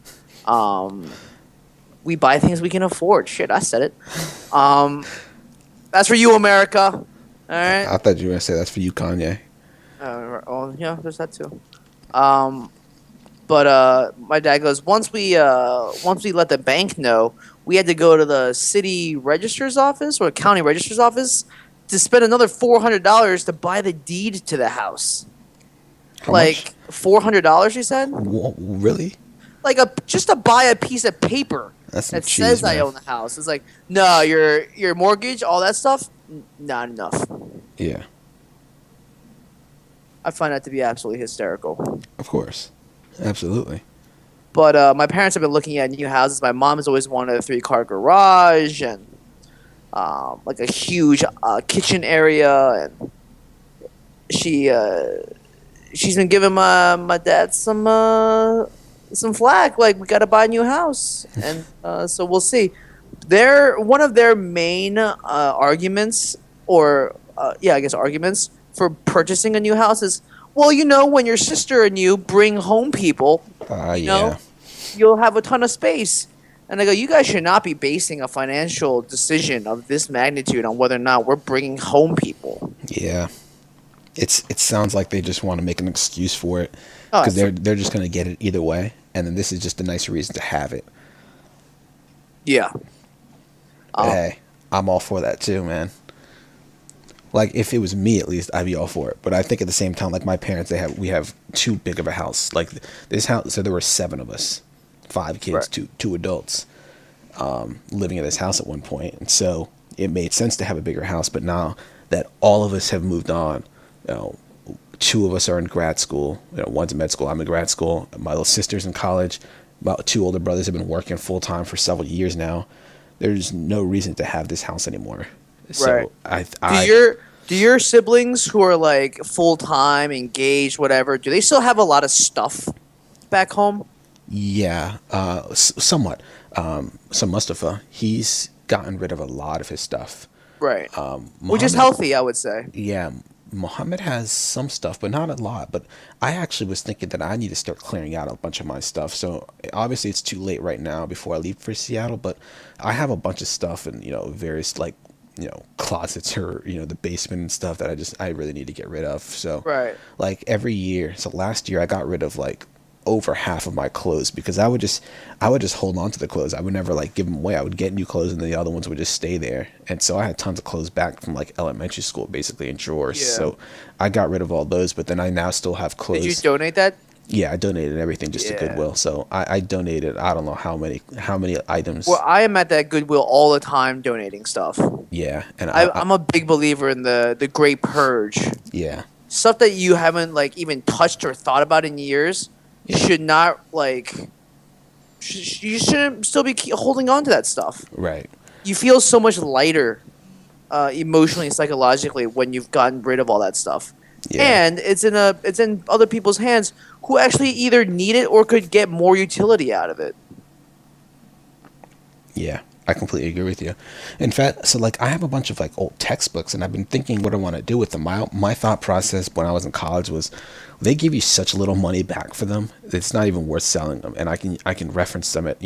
Um, we buy things we can afford. Shit, I said it. Um, that's for you, America. All right. I thought you were gonna say that's for you, Kanye. Oh yeah, there's that too. Um, but my dad goes once we let the bank know, we had to go to the city registrar's office or county registrar's office to spend another $400 to buy the deed to the house. How Like $400, he said. Really? Like just to buy a piece of paper That's some that cheese, says I man. own the house. It's like no, your mortgage, all that stuff, not enough. Yeah. I find that to be absolutely hysterical. Of course. Absolutely. But my parents have been looking at new houses. My mom has always wanted a 3-car garage and like a huge kitchen area, and she's been giving my dad some flack. Like we got to buy a new house, and so we'll see. One of their main arguments, or yeah, I guess arguments for purchasing a new house is, well, you know, when your sister and you bring home people, you know, Yeah. you'll have a ton of space. And I go, you guys should not be basing a financial decision of this magnitude on whether or not we're bringing home people. Yeah. It sounds like they just want to make an excuse for it Oh, because they're just gonna get it either way, and then this is just a nice reason to have it. Yeah. But hey, I'm all for that too, man. Like if it was me, at least I'd be all for it. But I think at the same time, like my parents, we have too big of a house. Like this house, so there were 7 of us, 5 kids, Right. two adults, living in this house at one point, and so it made sense to have a bigger house. But now that all of us have moved on, you know, 2 of us are in grad school. You know, one's in med school. I'm in grad school. My little sister's in college. About 2 older brothers have been working full time for several years now. There's no reason to have this house anymore. So Right. I Do your siblings who are like full time, engaged, whatever, do they still have a lot of stuff back home? yeah, somewhat. So Mustafa, he's gotten rid of a lot of his stuff. Right. Which is Muhammad, healthy, I would say. yeah, Mohammed has some stuff, but not a lot. But I actually was thinking that I need to start clearing out a bunch of my stuff. So obviously it's too late right now before I leave for Seattle, but I have a bunch of stuff in, various like, closets or, the basement and stuff that I really need to get rid of. So Right. like every year, so last year I got rid of like over half of my clothes because I would just hold on to the clothes. I would never like give them away. I would get new clothes and the other ones would just stay there. And so I had tons of clothes back from like elementary school, basically in drawers. Yeah. So I got rid of all those, but then I now still have Did you clothes. donate that? Yeah, I donated everything just to Yeah. Goodwill. So I donated I don't know how many items. Well, I am at that Goodwill all the time donating stuff. Yeah, and I'm a big believer in the Great Purge. yeah, Stuff that you haven't like even touched or thought about in years Yeah. should not like. You shouldn't still be holding on to that stuff. right. You feel so much lighter, emotionally and psychologically when you've gotten rid of all that stuff. Yeah. And it's in other people's hands who actually either need it or could get more utility out of it. Yeah, I completely agree with you. In fact, so like I have a bunch of like old textbooks, and I've been thinking what I want to do with them. My thought process when I was in college was, they give you such little money back for them. It's not even worth selling them, and I can reference them at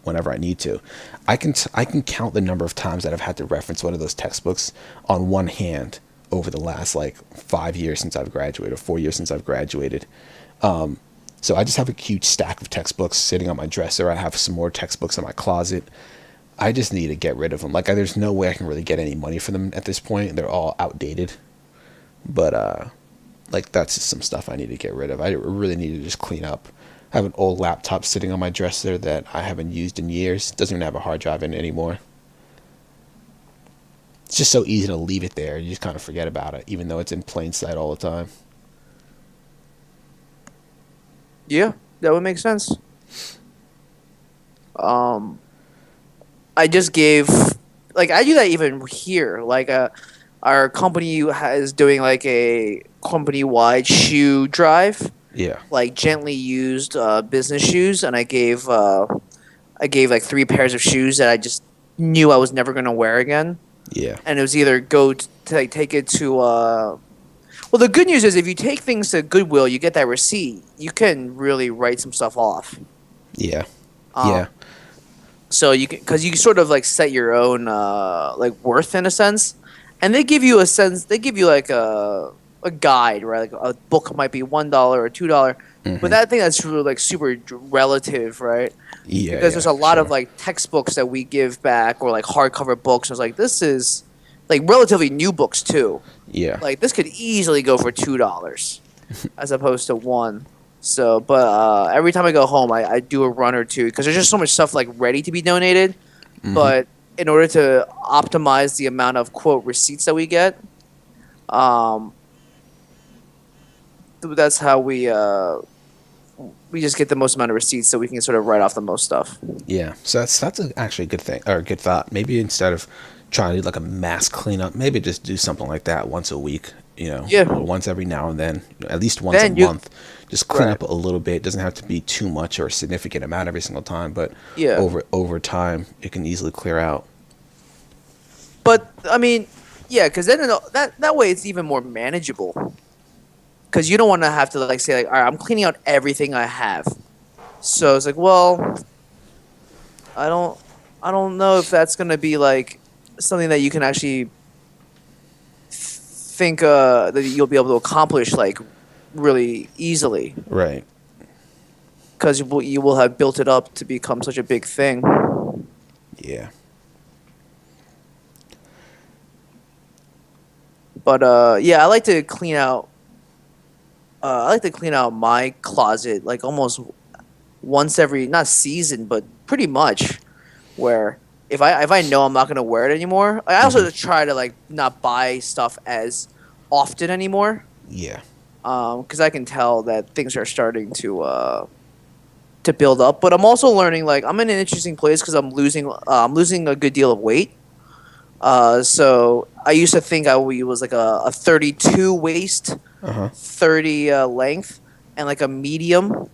whenever I need to. I can count the number of times that I've had to reference one of those textbooks on one hand over the last like 5 years since I've graduated, or 4 years since I've graduated. So I just have a huge stack of textbooks sitting on my dresser. I have some more textbooks in my closet. I just need to get rid of them. Like, there's no way I can really get any money for them at this point. They're all outdated. But, like, that's just some stuff I need to get rid of. I really need to just clean up. I have an old laptop sitting on my dresser that I haven't used in years. It doesn't even have a hard drive in it anymore. It's just so easy to leave it there. You just kind of forget about it, even though it's in plain sight all the time. Yeah, that would make sense. I just gave, like, I do that even here. Like, our company is doing like a company-wide shoe drive, Yeah. like gently used business shoes, and I gave like 3 pairs of shoes that I just knew I was never gonna wear again. Yeah. And it was either go to like, take it to. Well, the good news is if you take things to Goodwill, you get that receipt. You can really write some stuff off. Yeah. Um, Yeah. So you can, because you sort of like set your own like worth in a sense, and they give you a sense. They give you like a guide, right? Like a book might be $1 or $2, but that thing that's really like super relative, right? Yeah. Because there's a lot of sure. like textbooks that we give back or like hardcover books. I was like, this is like relatively new books too. Yeah. Like this could easily go for $2 as opposed to one. So, but every time I go home, I do a run or two because there's just so much stuff like ready to be donated. But in order to optimize the amount of quote receipts that we get, that's how we just get the most amount of receipts so we can sort of write off the most stuff. Yeah, so actually a good thing or a good thought. Maybe instead of trying to do like a mass cleanup, maybe just do something like that once a week. Yeah. Or once every now and then, at least once Then a you- month. Just clean Right. up a little bit. It doesn't have to be too much or a significant amount every single time, but Yeah. over time, it can easily clear out. But I mean, yeah, because then that way it's even more manageable. Because you don't want to have to like say like, all right, I'm cleaning out everything I have. So it's like, well, I don't know if that's gonna be like something that you can actually think that you'll be able to accomplish like really easily. Right. Because you will have built it up to become such a big thing. Yeah. But yeah, I like to clean out. I like to clean out my closet like almost once every not season, but pretty much. Where if I know I'm not gonna wear it anymore, I also try to like not buy stuff as often anymore. Yeah. Because I can tell that things are starting to build up. But I'm also learning like I'm in an interesting place because I'm losing a good deal of weight. So I used to think I was like a 32 waist, 30 length, and like a medium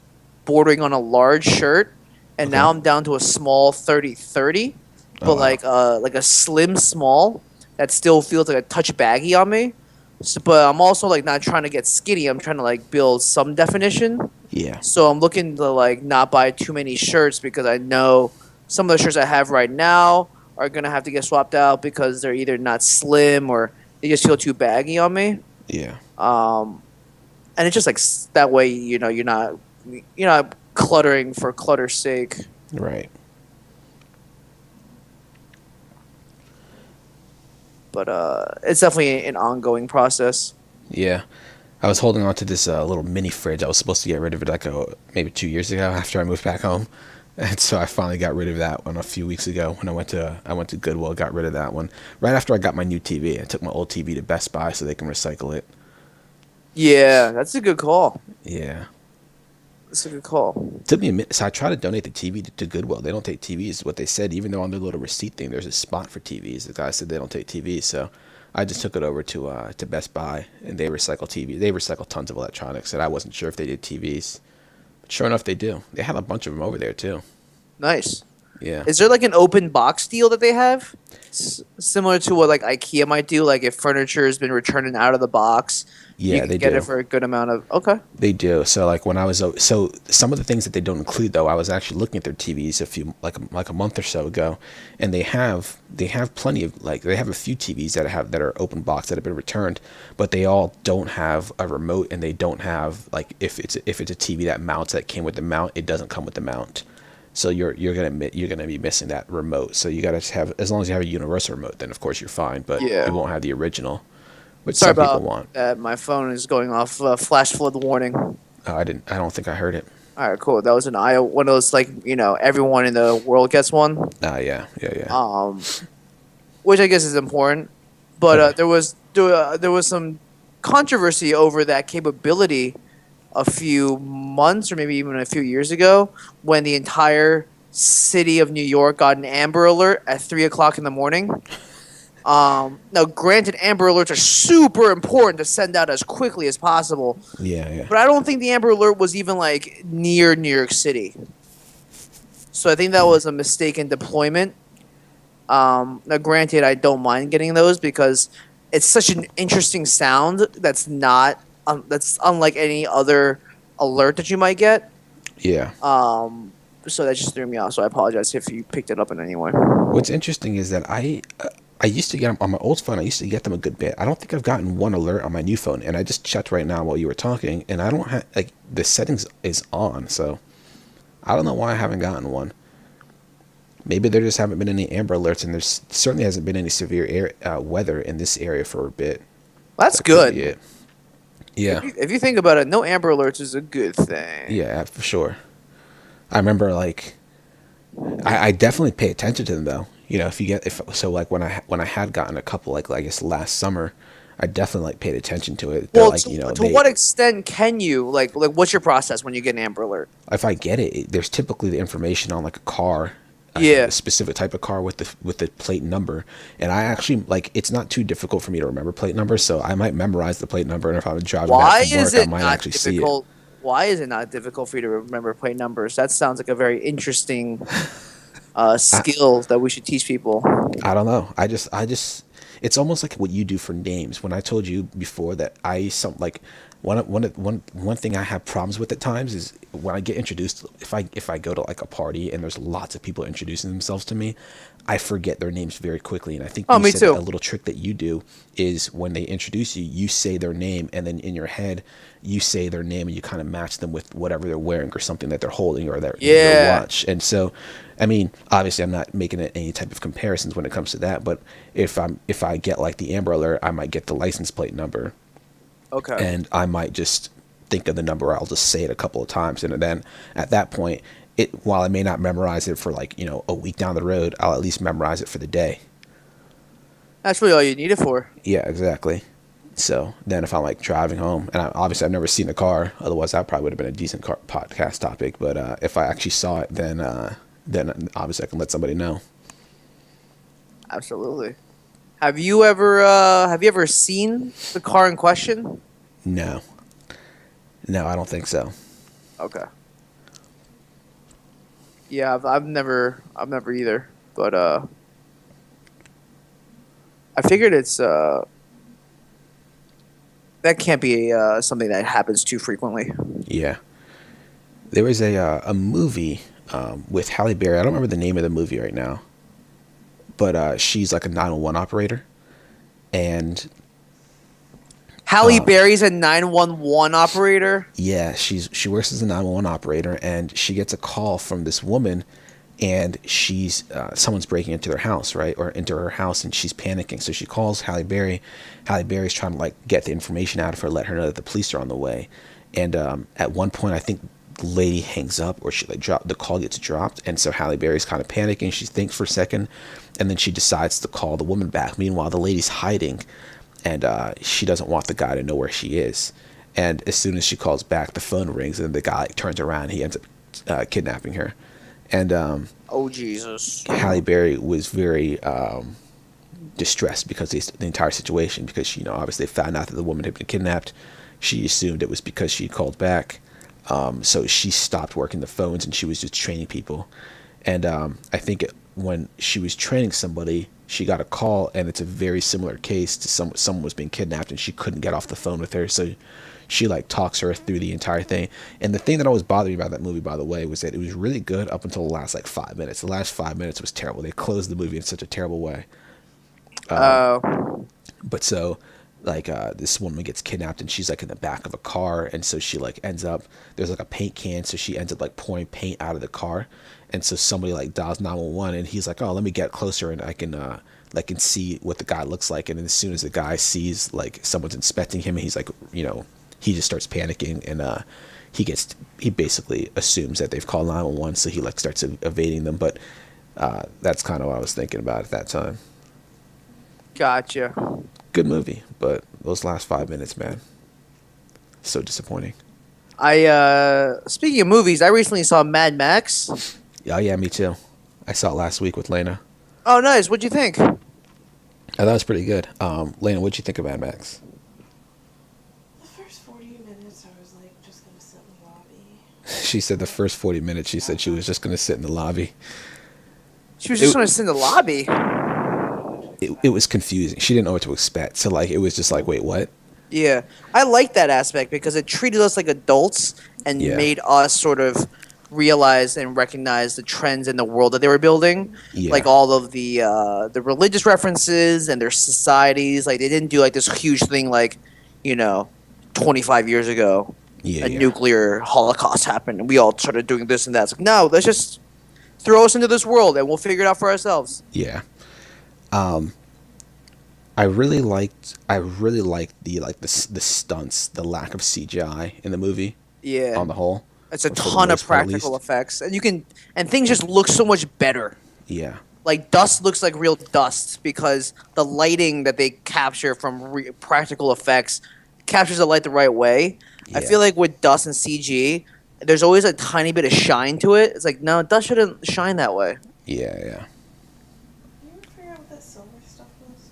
bordering on a large shirt. And now I'm down to a small 30-30, but Oh, wow. like a slim small that still feels like a touch baggy on me. So, but I'm also like not trying to get skinny. I'm trying to like build some definition. Yeah. So I'm looking to like not buy too many shirts because I know some of the shirts I have right now are gonna have to get swapped out because they're either not slim or they just feel too baggy on me. Yeah. Um, and it's just like that way, you're not cluttering for clutter's sake. Right. But it's definitely an ongoing process. Yeah. I was holding on to this little mini fridge. I was supposed to get rid of it like maybe 2 years ago after I moved back home, and so I finally got rid of that one a few weeks ago when I went to Goodwill. Got rid of that one right after I got my new TV. I took my old TV to Best Buy so they can recycle it. Yeah, that's a good call. Yeah. That's a good call. Took me a minute. So I tried to donate the TV to Goodwill. They don't take TVs. What they said, even though on their little receipt thing, there's a spot for TVs. The guy said they don't take TVs. So I just took it over to Best Buy, and they recycle TV. They recycle tons of electronics, and I wasn't sure if they did TVs. But sure enough, they do. They have a bunch of them over there too. Nice. Yeah. Is there like an open box deal that they have? Similar to what like IKEA might do, like if furniture has been returned out of the box, you Yeah, can they get do. it for a good amount of. Okay. They do. So like when I was so some of the things that they don't include though, I was actually looking at their TVs a few like a month or so ago, and they have plenty of like they have a few TVs that are open box that have been returned, but they all don't have a remote, and they don't have like if it's a TV that mounts that came with the mount, it doesn't come with the mount. So you're gonna be missing that remote. So you gotta have, as long as you have a universal remote, then of course you're fine. But Yeah. you won't have the original, which Sorry some people about want. that. My phone is going off flash flood warning. Oh, I didn't. I don't think I heard it. All right, cool. That was one of those like everyone in the world gets one. Yeah, yeah, yeah. Which I guess is important. But Okay. there was some controversy over that capability a few months or maybe even a few years ago when the entire city of New York got an Amber Alert at 3 o'clock in the morning. Now, granted, Amber Alerts are super important to send out as quickly as possible, Yeah, yeah. but I don't think the Amber Alert was even like near New York City. So I think that was a mistaken deployment. Now, granted, I don't mind getting those because it's such an interesting sound that's unlike any other alert that you might get. Yeah. So that just threw me off. So I apologize if you picked it up in any way. What's interesting is that I used to get them on my old phone. I used to get them a good bit. I don't think I've gotten one alert on my new phone, and I just checked right now while you were talking, and I don't have like the settings is on, so I don't know why I haven't gotten one. Maybe there just haven't been any Amber Alerts, and there's certainly hasn't been any severe weather in this area for a bit. That's That could be good. it. Yeah, If you think about it, no Amber Alerts is a good thing. yeah, for sure. I remember like I definitely pay attention to them though. You know, if so, like when I had gotten a couple, like I guess last summer, I definitely like paid attention to it. They're Well, like, you know, to what extent can you like what's your process when you get an Amber Alert? if I get it, there's typically the information on like a car, Yeah. a specific type of car with the plate number, and I actually like it's not too difficult for me to remember plate numbers, so I might memorize the plate number, and if I'm driving Why back from is work, I it might not actually see it. difficult? Why is it not difficult for you to remember plate numbers? That sounds like a very interesting skill that we should teach people. I don't know. It's almost like what you do for names. When I told you before that like one thing I have problems with at times is when I get introduced. If I go to like a party and there's lots of people introducing themselves to me, I forget their names very quickly. And I think Oh, you me said too. that a little trick that you do is when they introduce you, you say their name, and then in your head you say their name, and you kind of match them with whatever they're wearing or something that they're holding or their Yeah. watch. And so, I mean, obviously, I'm not making any type of comparisons when it comes to that. But if I get like the Amber Alert, I might get the license plate number, Okay. and I might just think of the number. I'll just say it a couple of times, and then at that point, while I may not memorize it for like a week down the road, I'll at least memorize it for the day. That's really all you need it for. Yeah, exactly. So then if I'm like driving home, and obviously I've never seen the car, otherwise that probably would have been a decent podcast topic. But if I actually saw it, then obviously I can let somebody know. Absolutely. Have you ever seen the car in question? No, no, I don't think so. Okay. Yeah, I've never either. But I figured it's that can't be something that happens too frequently. Yeah. There was a movie with Halle Berry. I don't remember the name of the movie right now, but she's like a 911 operator, and Halle Berry's a 911 operator. yeah, she works as a 911 operator, and she gets a call from this woman, and she's someone's breaking into their house, right, or into her house, and she's panicking. So she calls Halle Berry. Halle Berry's trying to like get the information out of her, let her know that the police are on the way. And at one point, I think the lady hangs up, or she like the call gets dropped, and so Halle Berry's kind of panicking. She thinks for a second, and then she decides to call the woman back. Meanwhile, the lady's hiding, and she doesn't want the guy to know where she is. And as soon as she calls back, the phone rings, and the guy like, turns around. And he ends up kidnapping her. And Oh Jesus! Halle Berry was very distressed because the entire situation, because she, obviously found out that the woman had been kidnapped. She assumed it was because she called back, so she stopped working the phones and she was just training people. And I think when she was training somebody, she got a call, and it's a very similar case to someone was being kidnapped and she couldn't get off the phone with her, so she like talks her through the entire thing. And the thing that always bothered me about that movie, by the way, was that it was really good up until the last like 5 minutes. The last 5 minutes was terrible. They closed the movie in such a terrible way. But so like this woman gets kidnapped, and she's like in the back of a car, and so she like ends up, there's like a paint can, so she ends up like pouring paint out of the car. And so somebody like dials 911, and he's like, oh, let me get closer and I can see what the guy looks like. And then as soon as the guy sees like someone's inspecting him, and he's like, he just starts panicking, and he basically assumes that they've called 911, so he like starts evading them. But that's kind of what I was thinking about at that time. Gotcha. Good movie, but those last 5 minutes, man, so disappointing. Speaking of movies, I recently saw Mad Max. Oh yeah, me too. I saw it last week with Lena. Oh, nice. What'd you think? I thought it was pretty good. Lena, what'd you think of Mad Max? The first 40 minutes, I was like, just gonna sit in the lobby. She said the first 40 minutes, she said she was just going to sit in the lobby. She was just going to sit in the lobby. It was confusing. She didn't know what to expect. So, like, it was just like, wait, what? Yeah. I like that aspect because it treated us like adults and Yeah. made us sort of realize and recognize the trends in the world that they were building. Yeah. Like all of the religious references and their societies. Like they didn't do like this huge thing like, 25 years ago. Yeah, a yeah. nuclear holocaust happened and we all started doing this and that. It's like, no, let's just throw us into this world and we'll figure it out for ourselves. Yeah. I really liked the stunts, the lack of CGI in the movie. Yeah. On the whole. It's a For the ton of most part, at practical least. effects. And things just look so much better. Yeah. Like dust looks like real dust because the lighting that they capture from practical effects captures the light the right way. I Yeah. feel like with dust and CG, there's always a tiny bit of shine to it. It's like, no, dust shouldn't shine that way. Yeah, yeah. You ever figure out what that silver stuff was?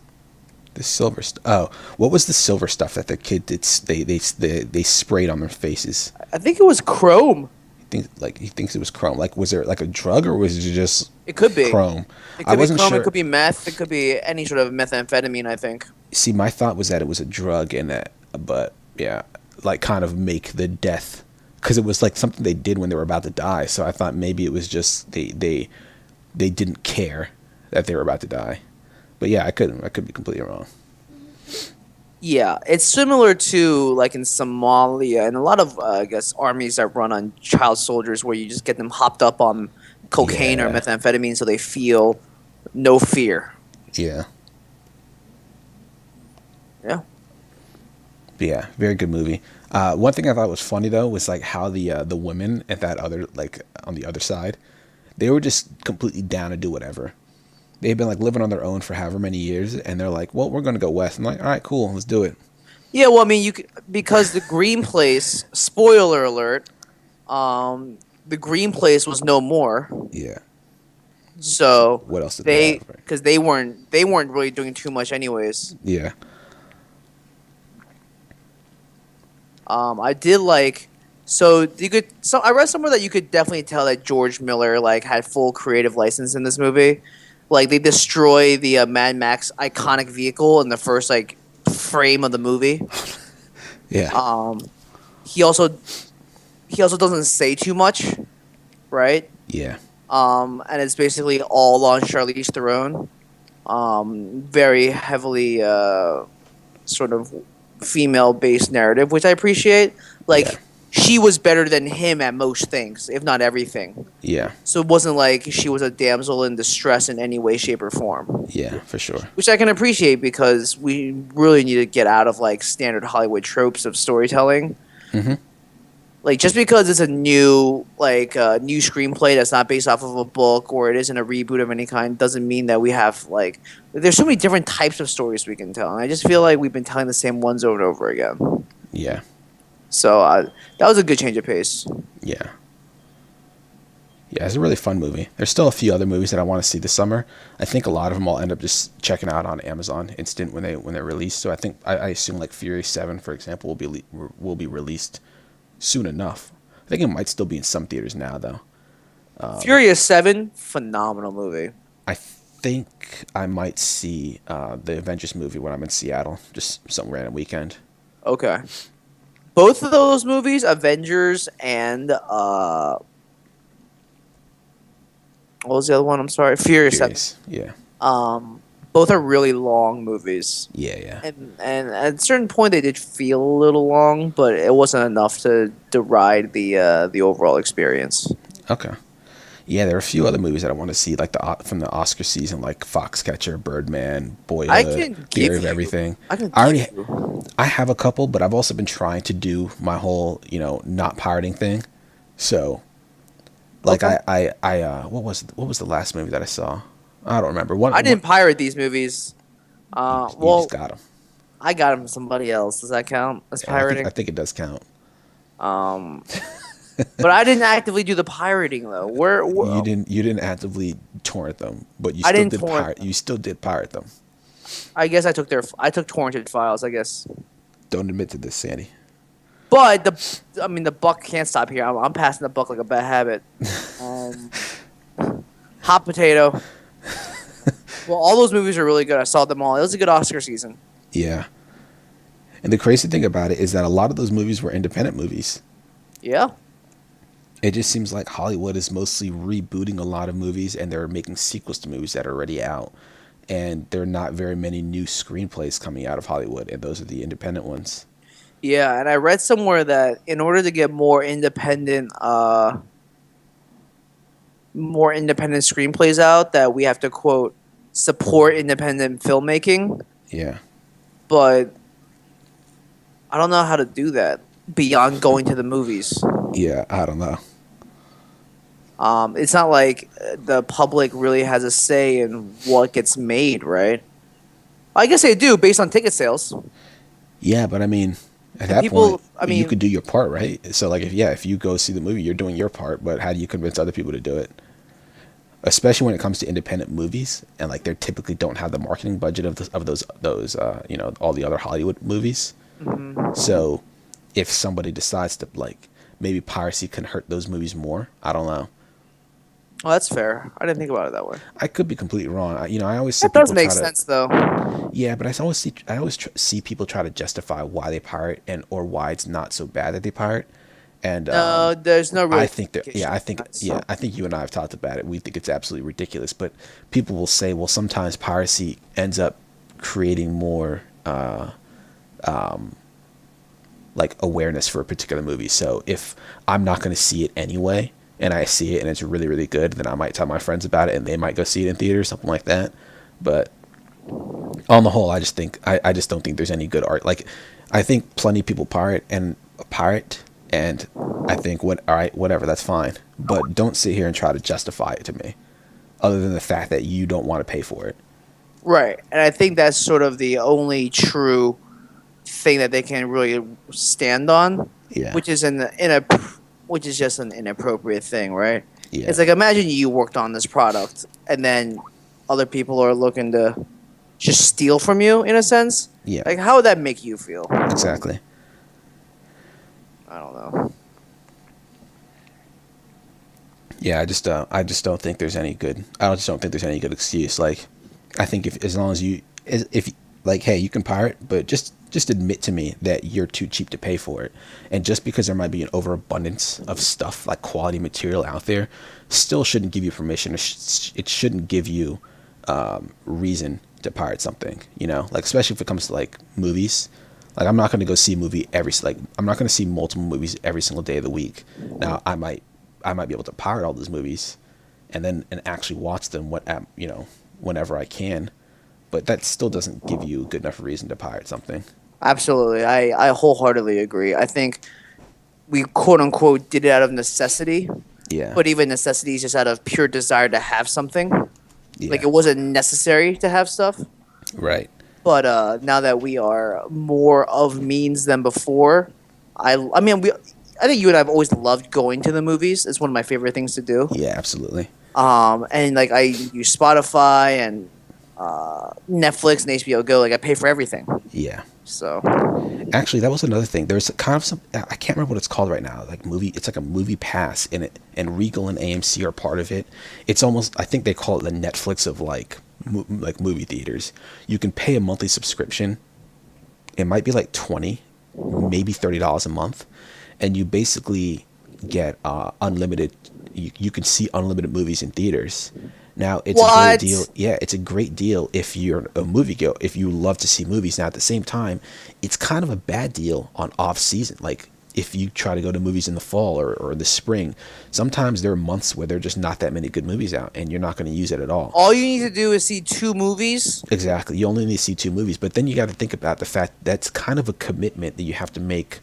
The silver oh, what was the silver stuff that the kid did? They sprayed on their faces. I think it was chrome. He thinks it was chrome. Like, was there like a drug, or was it just It could be chrome? It I could be wasn't chrome. sure. It could be meth. It could be any sort of methamphetamine. I think. See, my thought was that it was a drug, and that, but yeah, like kind of make the death, because it was like something they did when they were about to die. So I thought maybe it was just they didn't care that they were about to die. But yeah, I could be completely wrong. Yeah, it's similar to like in Somalia and a lot of I guess armies that run on child soldiers, where you just get them hopped up on cocaine or Yeah. methamphetamine, so they feel no fear. Yeah. Yeah. But yeah, very good movie. One thing I thought was funny though was like how the women at that other, like on the other side, they were just completely down to do whatever. They've been like living on their own for however many years, and they're like, well, we're gonna go west. I'm like, all right, cool, let's do it. Yeah, well, I mean, because the green place. Spoiler alert. The green place was no more. Yeah. So What else did they have? because they weren't really doing too much anyways. Yeah. I did like. So I read somewhere that you could definitely tell that George Miller like had full creative license in this movie. Like they destroy the Mad Max iconic vehicle in the first like frame of the movie. Yeah. Um, he also he also doesn't say too much, right? Yeah. And it's basically all on Charlize Theron. Very heavily sort of female based narrative, which I appreciate. Yeah. Like she was better than him at most things, if not everything. Yeah. So it wasn't like she was a damsel in distress in any way, shape, or form. Yeah. For sure. Which I can appreciate because we really need to get out of like standard Hollywood tropes of storytelling. Hmm. Like just because it's a new new screenplay that's not based off of a book or it isn't a reboot of any kind doesn't mean that we have like there's so many different types of stories we can tell, and I just feel like we've been telling the same ones over and over again. Yeah. So that was a good change of pace. Yeah. Yeah, it's a really fun movie. There's still a few other movies that I want to see this summer. I think a lot of them I'll end up just checking out on Amazon Instant when they're released. So I assume like Fury 7, for example, will be released soon enough. I think it might still be in some theaters now though. Furious 7, phenomenal movie. I think I might see the Avengers movie when I'm in Seattle, just some random weekend. Okay. Both of those movies, Avengers and what was the other one? I'm sorry, Furious 7. Furious. Yeah. Both are really long movies. Yeah, yeah. And at a certain point they did feel a little long, but it wasn't enough to deride the overall experience. Okay. Yeah, there are a few other movies that I want to see, like from the Oscar season, like Foxcatcher, Birdman, Boyhood, Theory of Everything. I have a couple, but I've also been trying to do my whole, not pirating thing. So, like, Okay. what was the last movie that I saw? I don't remember. I didn't pirate these movies. You Well, just got them. I got them from somebody else. Does that count as Yeah, pirating? I think it does count. But I didn't actively do the pirating though. You didn't actively torrent them, but I didn't torrent you still did pirate them. I guess I took torrented files. I guess, Don't admit to this, Sandy. but the buck can't stop here. I'm passing the buck like a bad habit. Hot potato. Well, all those movies are really good. I saw them all. It was a good Oscar season. Yeah. And the crazy thing about it is that a lot of those movies were independent movies. Yeah. It just seems like Hollywood is mostly rebooting a lot of movies and they're making sequels to movies that are already out. And there are not very many new screenplays coming out of Hollywood, and those are the independent ones. Yeah, and I read somewhere that in order to get more independent screenplays out, that we have to quote support independent filmmaking. Yeah. But I don't know how to do that beyond going to the movies. Yeah, I don't know. It's not like the public really has a say in what gets made, right? I guess they do based on ticket sales. Yeah, but I mean, at that point, you could do your part, right? So, like, if you go see the movie, you're doing your part, but how do you convince other people to do it? Especially when it comes to independent movies, and like they typically don't have the marketing budget of those all the other Hollywood movies. Mm-hmm. So, if somebody decides to like maybe piracy can hurt those movies more, I don't know. Oh, that's fair. I didn't think about it that way. I could be completely wrong. I always see That does people make try to, sense, though. yeah, but I always see people try to justify why they pirate or why it's not so bad that they pirate. And No, there's no real. I think I think you and I have talked about it. We think it's absolutely ridiculous, but people will say, well, sometimes piracy ends up creating more like awareness for a particular movie. So if I'm not going to see it anyway, and I see it and it's really, really good, then I might tell my friends about it and they might go see it in theaters, something like that. But on the whole, I just don't think there's any good art. Like, I think plenty of people pirate, and I think all right, whatever, that's fine. But don't sit here and try to justify it to me, other than the fact that you don't want to pay for it. Right, and I think that's sort of the only true thing that they can really stand on. Yeah. Which is which is just an inappropriate thing, right? Yeah. It's like, imagine you worked on this product and then other people are looking to just steal from you, in a sense. Yeah. Like, how would that make you feel? Exactly. I don't know. Yeah, I just don't think there's any good. I just don't think there's any good excuse. Like, I think if Like, hey, you can pirate, but just admit to me that you're too cheap to pay for it. And just because there might be an overabundance of stuff like quality material out there, still shouldn't give you permission. It shouldn't give you reason to pirate something. You know, like especially if it comes to like movies. Like I'm not going to go see a movie I'm not going to see multiple movies every single day of the week. Now I might be able to pirate all those movies, and actually watch them whenever I can. But that still doesn't give you a good enough reason to pirate something. Absolutely. I wholeheartedly agree. I think we quote unquote did it out of necessity, Yeah. but even necessity is just out of pure desire to have something. Yeah. Like it wasn't necessary to have stuff. Right. But now that we are more of means than before, I mean I think you and I have always loved going to the movies. It's one of my favorite things to do. Yeah, absolutely. And like I use Spotify and Netflix and HBO Go. Like I pay for everything. Yeah. So Actually, that was another thing. There's kind of some I can't remember what it's called right now. Like it's like a movie pass in it, and Regal and AMC are part of it. It's almost I think they call it the Netflix of like movie theaters. You can pay a monthly subscription. It might be like $20, maybe $30 a month, and you basically get unlimited. You can see unlimited movies in theaters. Now it's a great deal. Yeah, it's a great deal if you're a movie go. If you love to see movies. Now at the same time, it's kind of a bad deal on off season. Like if you try to go to movies in the fall or the spring, sometimes there are months where there are just not that many good movies out, and you're not going to use it at all. all you need to do is see 2 movies. Exactly. You only need to see 2 movies, but then you got to think about the fact that's kind of a commitment that you have to make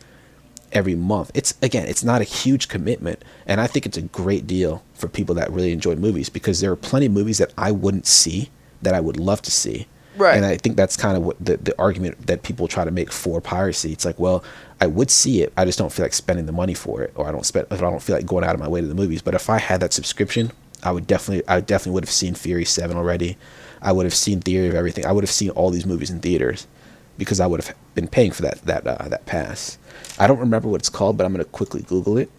every month. It's not a huge commitment, and I think it's a great deal for people that really enjoy movies, because there are plenty of movies that I wouldn't see that I would love to see. Right. And I think that's kind of what the argument that people try to make for piracy. It's like, well, I would see it, I just don't feel like spending the money for it, or I don't feel like going out of my way to the movies. But if I had that subscription, I definitely would have seen Fury 7 already. I would have seen Theory of Everything. I would have seen all these movies in theaters, because I would have been paying for that pass. I don't remember what it's called, but I'm going to quickly Google it.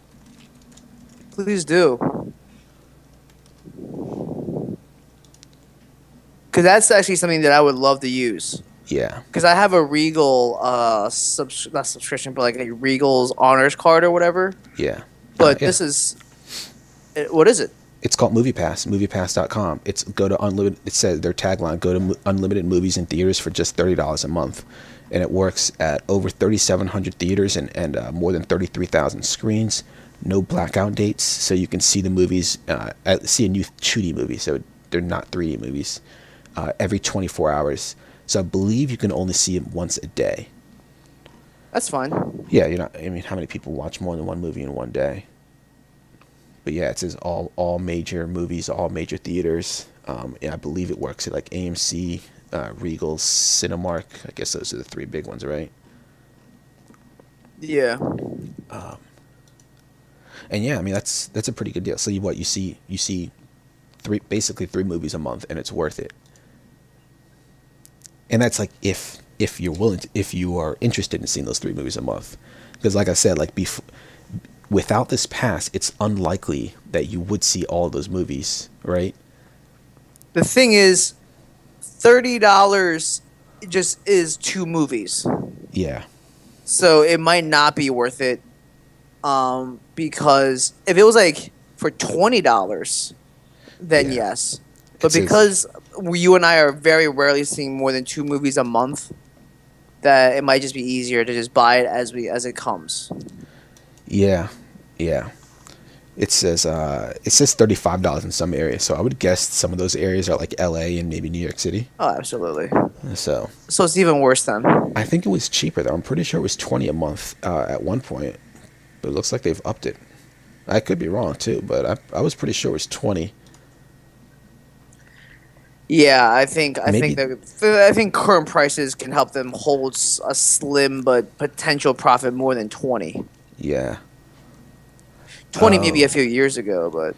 Please do. Because that's actually something that I would love to use. Yeah. Because I have a Regal, not subscription, but like a Regal's Honors card or whatever. Yeah. But Yeah. this is, what is it? It's called MoviePass, MoviePass.com. It's go to unlimited. It says their tagline: go to unlimited movies in theaters for just $30 a month, and it works at over 3,700 theaters and more than 33,000 screens. No blackout dates, so you can see the movies. See a new 2D movie, so they're not 3D movies. Every 24 hours. So I believe you can only see it once a day. That's fine. Yeah, I mean, how many people watch more than one movie in one day? But yeah, it says all major movies, all major theaters. Yeah, I believe it works at like AMC, Regal, Cinemark. I guess those are the 3 big ones, right? Yeah. And yeah, I mean that's a pretty good deal. So you see basically 3 movies a month, and it's worth it. And that's like if you're willing to, if you are interested in seeing those 3 movies a month, because like I said, like without this pass, it's unlikely that you would see all of those movies, right? The thing is, $30 just is 2 movies. Yeah. So it might not be worth it. Because if it was like for $20, then Yeah. yes. But because you and I are very rarely seeing more than 2 movies a month, that it might just be easier to just buy it as it comes. Yeah. It says $35 in some areas, so I would guess some of those areas are like LA and maybe New York City. Oh, absolutely. So it's even worse then. I think it was cheaper though. I'm pretty sure it was $20 a month at one point, but it looks like they've upped it. I could be wrong too, but I was pretty sure it was $20. Yeah, I think current prices can help them hold a slim but potential profit more than 20. Yeah. 20 maybe a few years ago, but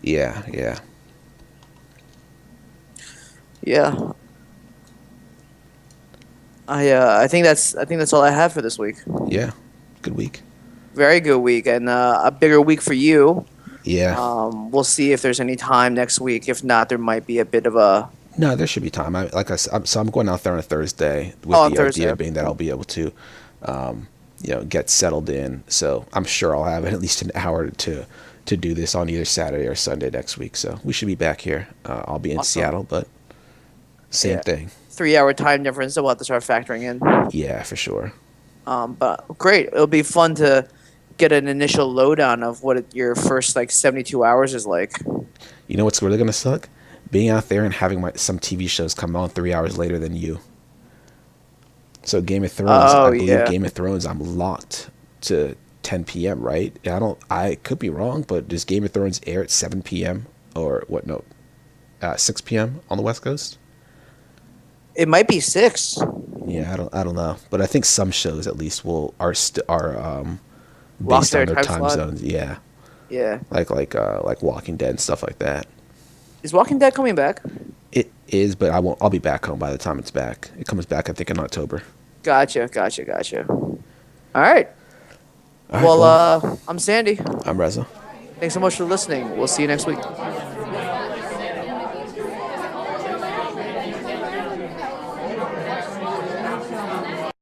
Yeah. yeah. I think that's all I have for this week. Yeah. Good week. Very good week, and a bigger week for you. Yeah. We'll see if there's any time next week. If not, there might be a bit of a No, there should be time. So I'm going out there on a Thursday with Oh, on the Thursday. idea being that I'll be able to, get settled in. So I'm sure I'll have at least an hour to do this on either Saturday or Sunday next week. So we should be back here. I'll be in Awesome. Seattle, but same Yeah. thing. 3 hour time difference. So we'll have to start factoring in. Yeah, for sure. But great. It'll be fun to get an initial lowdown of what your first like 72 hours is like. You know what's really gonna suck? Being out there and having some TV shows come on 3 hours later than you. So Game of Thrones, Oh, I believe yeah. Game of Thrones, I'm locked to 10 p.m. Right? I could be wrong, but does Game of Thrones air at 7 p.m. or what? No, 6 p.m. on the West Coast. It might be 6. Yeah, I don't know, but I think some shows at least are Locked based their on their time time slot? zones. Yeah, Yeah. like Walking Dead and stuff like that. Is Walking Dead coming back? It is, but I'll be back home by the time it's back. It comes back, I think, in October. Gotcha. All right. All right, Well, I'm Sandy. I'm Reza. Thanks so much for listening. We'll see you next week.